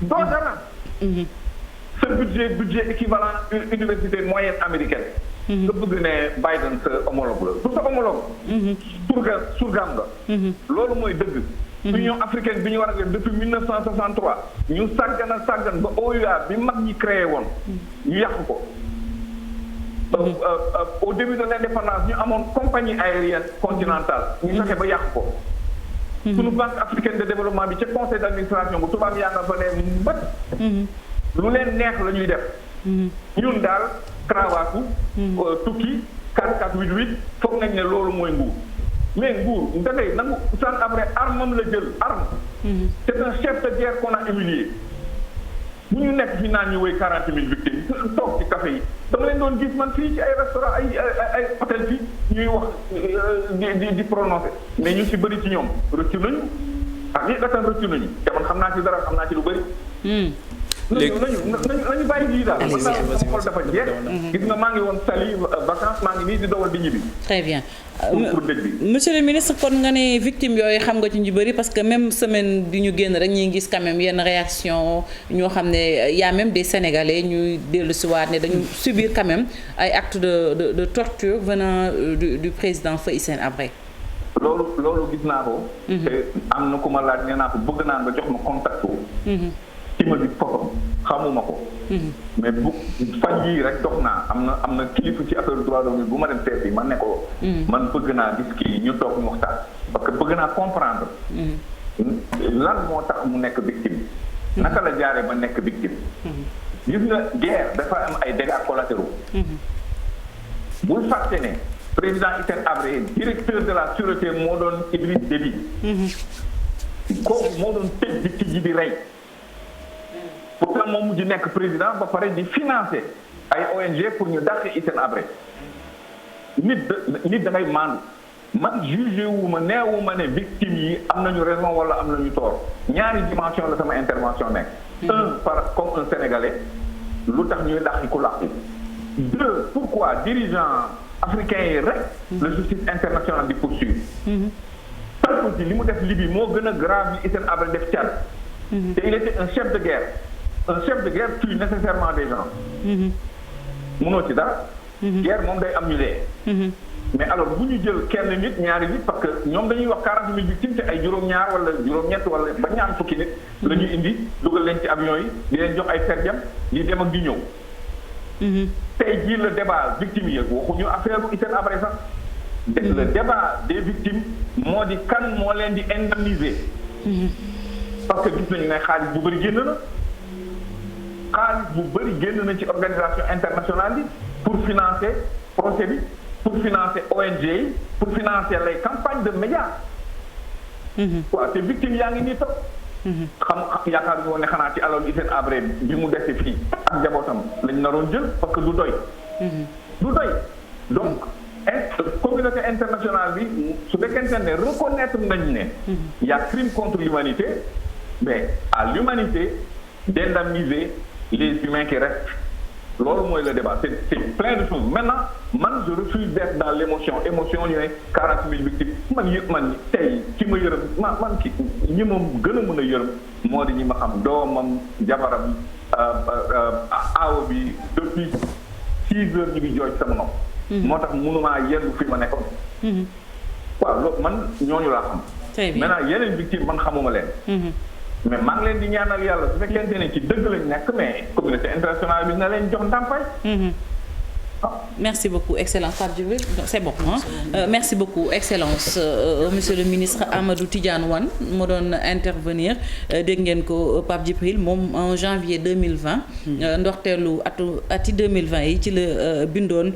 doo dara. Ce budget équivalent une université moyenne américaine. nga bëgg ne Biden sa homologue la du sa homologue. surgaam nga. loolu mooy dëgg. Union africaine bi ñu war a def depuis 1963 ñu sàggan ba OUA bi mag ñi créé woon ñu yàq ko. Au début de l'indépendance ñu amoon compagnie aérienne continentale ñu fexe ba yàq ko. suñu banque africaine de développement bi ca conseil d'administration bu tubaab yaa nga fa ne mbët. lu leen neex la ñuy def. ñun daal karawaatu. tukki 4488 foog nañ ne loolu mooy nguur. mais nguur dafay nangu san après armam la jël arme. c'est un chef de guerre qu'on a humilié. bu ñu nekk fi naan ñu wéy 40 000 victimes toog ci café yi dama leen doon gis man fii ci ay restaurant ay hôtel fii ñuy wax di prononcer mais ñu ci bëri ci ñoom rëccu nañu ak ñi datan rëccu nañu te man xam naa ci dara xam naa ci lu bëri. léegi nañu bàyyi lii daal. allez xol dafa jeex. gis nga maa ngi woon Saly vacances maa ngi nii di dawal di ñibbi. très bien. monsieur le ministre kon nga ne victime yooyu xam nga ci ñu bëri parce que même semaine bi ñu génn rek ñuy gis quand même yenn réaction ñoo xam ne y a même des sénégalais ñuy dellu si waat ne dañu subir quand même ay actes de torture venant du président Feu Hissène Habré. loolu gis naa ko. te am na ku ma laaj nee naa ko bëgg naa nga jox ma contact wu. ci ma di photo xamuma ko. mais bu fan yii rek dox naa am na kilifa ci affaire droit de l'homme bu ma dem seet yi man ne ko. man bëgg naa gis kii ñu toog ñu waxtaan. parce que bëgg naa comprendre. lan moo tax mu nekk victime. naka la jaaree ba nekk victime. gis nga guerre dafa am ay dégâts collatéraux. bul fàtte ne président Hissène Habré directeur de la sûreté moo doon Idriss Déby. kooku moo doon tëj di tijji di rey. pourtant moom mujj nekk président ba pare di financer ay ONG pour ñu dàq Hissène Habré nit da ngay maandu man jugé wu ma neewu ma ne victime yi am nañu raison wala am nañu tort ñaari dimension la sama intervention nekk. comme un Sénégalais lu tax ñuy dàq ku làqu. deux pourquoi dirigeant africain yi rek. la justice internationale di poursuivre. Sarkozy li mu def Libye moo gën a grave li Hissène Habré def Tchad. te il était un chef de guerre. Un chef de guerre tue nécessairement des gens. mënoo ci dara. guerre moom day am ñu dee. mais alors bu ñu jël kenn nit ñaari nit parce que ñoom dañuy wax 40 000 victimes te ay juróom-ñaar wala juróom-ñett wala ba ñaar fukki nit. la ñuy indi dugal leen ci avion yi di leen jox ay ferjam di dem ak di ñëw. tey jii le débat victime yi waxuñu affaire bu Hissène Habré sax. le débat des victimes moo di kan moo leen di indemniser. parce que gis nañu ne xaalis bu bëri génn na. xaalis bu bëri génn na ci organisation internationale bi pour financer procès bi pour financer ONG yi pour financer les campagnes de médias waaw te victime yaa ngi nii toog. xam yaakaar ñu woon ne xanaa ci alal Hissène Habré bi mu dese fii ak njabootam lañ naroon jël parce que du doy. du doy donc communauté internationale bi su fekkente ne reconnaître nañ ne. y a crime contre l'humanité mais à l'humanité d'indemniser les humains qui restent. loolu mooy le débat c'est plein de choses maintenant man je refuse d'être dans l'émotion ñu ne 40 000 victimes man tey ki ma yërëm man ki ñi ma gën a mën a yërëm moo di ñi ma xam doomam jabaram aawo bi depuis 6 heures ñu ngi jooj sama nopp moo tax mënumaa yendu fi ma nekkoon waaw loolu man ñooñu laa xam maintenant yeneen victime man xamuma leen mais maa ngi leen di ñaanal yàlla su fekkente ne ci dëgg lañ nekk mais communauté internationale bi na leen jox ndàmpaay. Merci beaucoup excellence Pape Djibril c'est bon merci beaucoup excellence monsieur le ministre Amadou Tidiane Wane moo doon intervenir dégg ngeen ko Pape Djibril moom en janvier 2020 ndorteelu ati 2020 yi ci la bindoon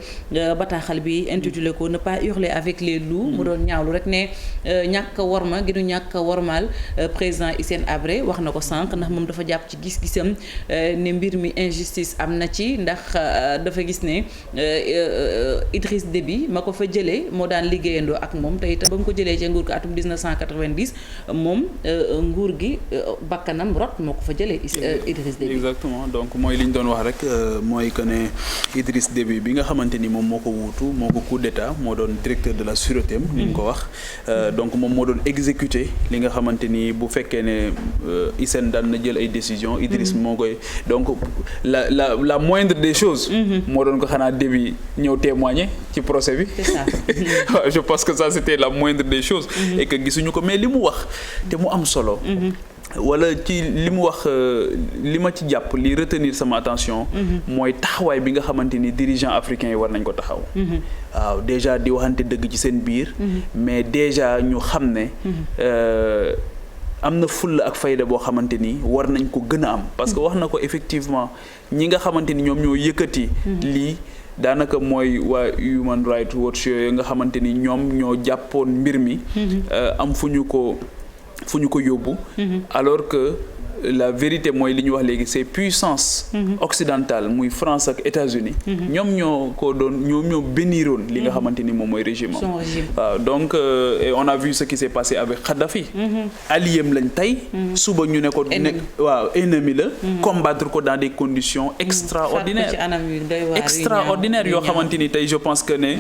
bataaxal bi intitulé ko ne pas hurler avec les loups mu doon ñaawlu rek ne ñàkk a worma gi nu ñàkk a wormaal président Hissène Habré wax na ko sànq ndax moom dafa jàpp ci gis-gisam ne mbir mi injustice am na ci ndax dafa gis ne Idriss Déby ma ko fa jëlee moo daan liggéeyandoo ak moom te itam ba mu ko jëlee ci nguur gi atum 1990 moom nguur gi bakkanam rot moo ko fa jëlee Idriss Déby. exactement donc mooy li ñu doon wax rek mooy que ne Idriss Déby bi nga xamante ni moom moo ko wuutu moo ko coup d'état moo doon directeur de la sûreté ni ñu ko wax donc moom moo doon exécuter li nga xamante ni bu fekkee ne Hissène daan na jël ay décisions Idriss moo koy donc la moindre des choses moo doon ko xanaa Déby ñëw témoigner ci procès bi. C'est ça. Je pense que ça c'était la moindre des choses. Et que gisuñu ko mais li mu wax te mu am solo. wala ci li mu wax li ma ci jàpp li retenir sama attention. mooy taxawaay bi nga xamante ni dirigeants africains yi war nañ ko taxaw. waaw déjà di waxante dëgg ci seen biir. mais déjà ñu xam ne. am na fulla ak fayda boo xamante ni war nañ ko gën a am parce que wax na ko effectivement ñi nga xamante ni ñoom ñoo yëkkati. lii daanaka mooy waa Human Rights Watch yooyu nga xamante ni ñoom ñoo jàppoon mbir mi. am fu ñu ko yóbbu. alors que la vérité mooy li ñu wax léegi c'est puissance occidentale muy France ak États-Unis ñoom ñoo béniroon li nga xamante ni moom mooy régime waaw donc et on a vu ce qui s'est passé avec Kadhafi alliéem lañ tey suba ñu ne ko waaw ennemi la combattre ko dans des conditions extraordinaires yoo xamante ni tey je pense que ne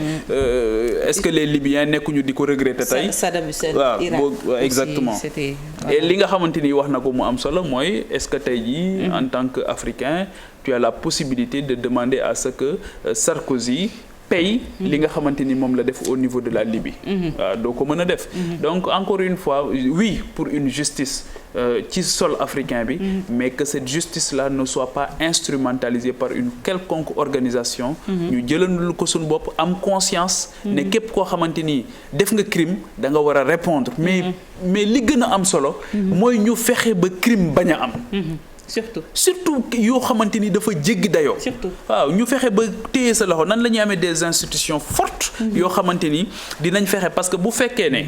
est-ce que les Libyens nekkuñu di ko regretter tey waaw exactement et li nga xamante ni wax na ko mu am solo mooy est-ce que tey jii en tant qu'Africain tu as la possibilité de demander à ce que Sarkozy paye li nga xamante ni moom la def au niveau de la Libye waaw doo ko mën a def donc encore une fois oui pour une justice ci sol africain bi mais que cette justice là ne soit pas instrumentalisée par une quelconque organisation ñu jëlandul ko suñu bopp am conscience ne képp koo xamante ni def nga crime da nga war a répondre mais li gën a am solo mooy ñu fexe ba crime bañ a am surtout yoo xamante ni dafa jéggi dayoo. waaw ñu fexe ba téye sa loxo nan la ñuy amee des institutions fortes. yoo xamante ni dinañ fexe parce que bu fekkee ne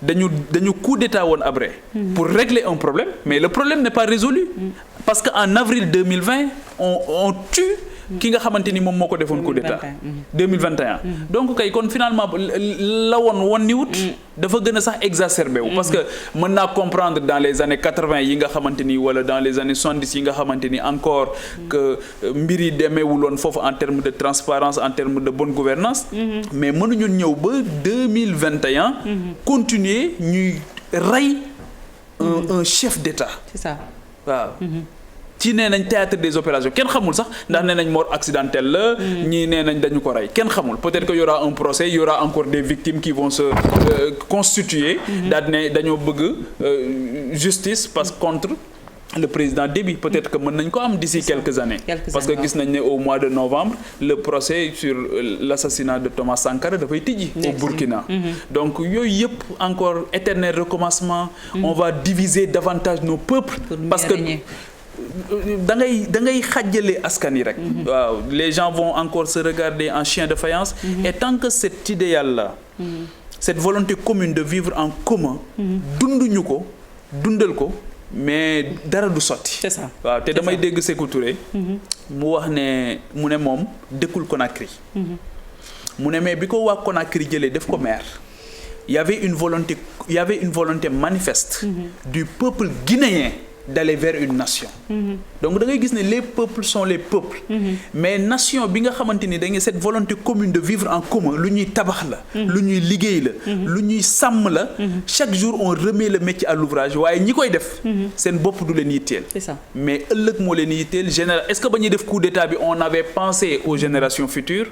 dañu coup d'état woon Habré. pour régler un problème mais le problème n'est pas résolu. parce que en avril 2020 on tue. ki nga xamante ni moom moo ko defoon coup d'état 2021 donc kay kon finalement la woon ni wut dafa gën a sax exacerbé wu parce que mën naa comprendre dans les années 80 yi nga xamante ni wala dans les années 70 yi nga xamante ni encore que mbir yi demeewuloon foofu en termes de transparence en termes de bonne gouvernance mais mënuñu ñëw ba 2021 continuer ñuy rey un chef d'état c'est ça waaw ci nee nañ théâtre des opérations kenn xamul sax ndax nee nañ mort accidentelle la ñii nee nañ dañu ko rey kenn xamul peut-être que y aura un procès y aura encore des victimes qui vont se constituer daal ne dañoo bëgg justice parce que contre le président Déby peut-être que mën nañ ko am d'ici quelques années parce que gis nañ ne au mois de novembre le procès sur l'assassinat de Thomas Sankara dafay tijji au Burkina donc yooyu yëpp encore éternel recommencement on va diviser davantage nos peuples parce que da ngay xàjjale askan yi rek les gens vont encore se regarder en chien de faïence et tant que cet idéal là cette volonté commune de vivre en commun dunduñu ko dundal ko mais dara du sotti. c'est ça waaw te damay dégg Sékou Touré mu wax ne mu ne moom dëkkul Conakry mu ne mais bi ko waa Conakry jëlee def ko maire il y avait une volonté manifeste du peuple guinéen d'aller vers une nation donc da ngay gis ne les peuples sont les peuples mais nation bi nga xamante ni da nga cette volonté commune de vivre en commun lu ñuy tabax la lu ñuy liggéey la lu ñuy sàmm la chaque jour on remet le métier à l'ouvrage waaye ñi koy def seen bopp du leen yitteel c'est ça mais ëllëg moo leen yitteel est-ce que ba ñuy def coup d'état bi on avait pensé aux générations futures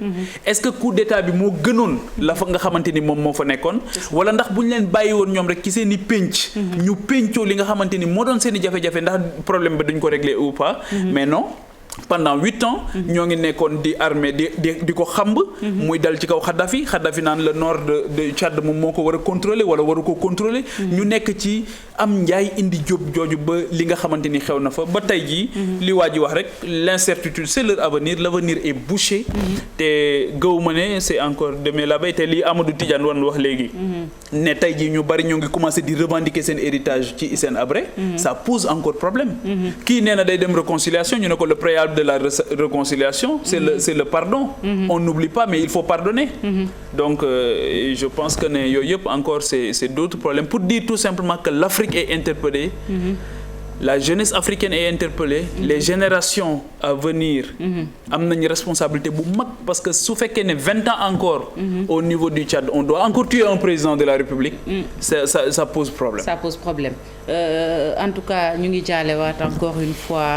est-ce que coup d'état bi moo gënoon la fa nga xamante ni moom moo fa nekkoon wala ndax bu ñu leen bàyyi woon ñoom rek ci seen i pénc ñu péncoo li nga xamante ni moo doon seen i jafe-jafe ndax problème bi duñ ko régler ou pas mais non pendant 8 ans ñoo ngi nekkoon di armée di ko xamb muy dal ci kaw Kadhafi naan le nord de Tchad moom moo ko war a contrôler wala waru ko contrôler ñu nekk ci am njaay indi jóob jooju ba li nga xamante ni xew na fa ba tey jii li waa ji wax rek l'incertitude c'est leur avenir l'avenir est bouché te gëw ma ne c'est encore demain la veille te lii Amadou Tidiane wan wax léegi ne tey jii ñu bari ñoo ngi commencé di revendiquer seen héritage ci Hissène Habré ça pose encore problème kii nee na day dem réconciliation ñu ne ko le préalable de la réconciliation c'est le pardon on n'oublie pas mais il faut pardonner donc je pense que ne yooyu yëpp encore c'est d'autres problèmes pour dire tout simplement que l'Afrique est interpellée la jeunesse africaine est interpellée les générations à venir am nañu responsabilité bu mag parce que su fekkee ne 20 ans encore au niveau du Tchad on doit encore tuer un président de la République ça pose problème en tout cas ñu ngi jaalewaat encore une fois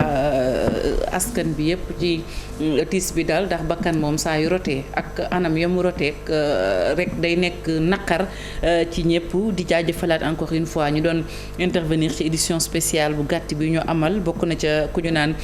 askan bi yëpp ci tiis bi daal ndax bakkan moom saa yu rotee ak anam yamu roteek rek day nekk naqar ci ñëpp di jaajëfalaat encore une fois ñu doon intervenir ci édition spéciale bu gàtt bi ñu amal bokk na ca ku ñu naan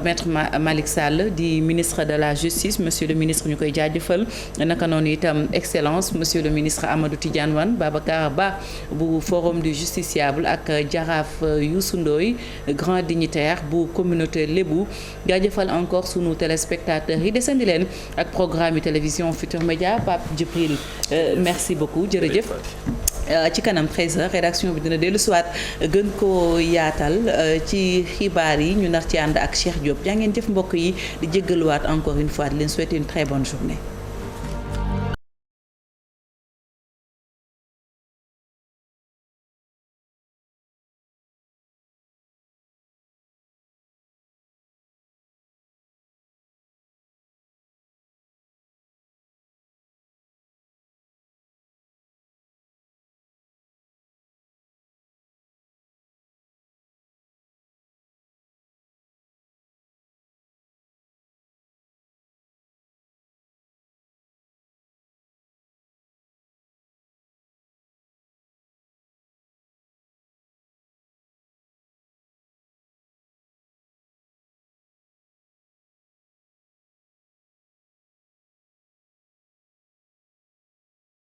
maître Malick Sall di ministre de la justice monsieur le ministre ñu koy jaajëfal naka noonu itam excellence monsieur le ministre Amadou Tidiane Wane Babacar Ba bu forum du justiciable ak jaraaf Youssou Ndoye grand dignitaire bu communauté lébu jaajëfal encore sunu téléspectateurs yi desandi leen ak programme yu télévision Futur Média Pape Djibril merci beaucoup jërëjëf ci kanam 13h rédaction bi dina dellu siwaat gën koo yaatal ci xibaar yi ñu nar ci ànd ak Cheikh Diop jaa ngeen jëf mbokk yi di jéggaluwaat encore une fois di leen souhaiter une très bonne journée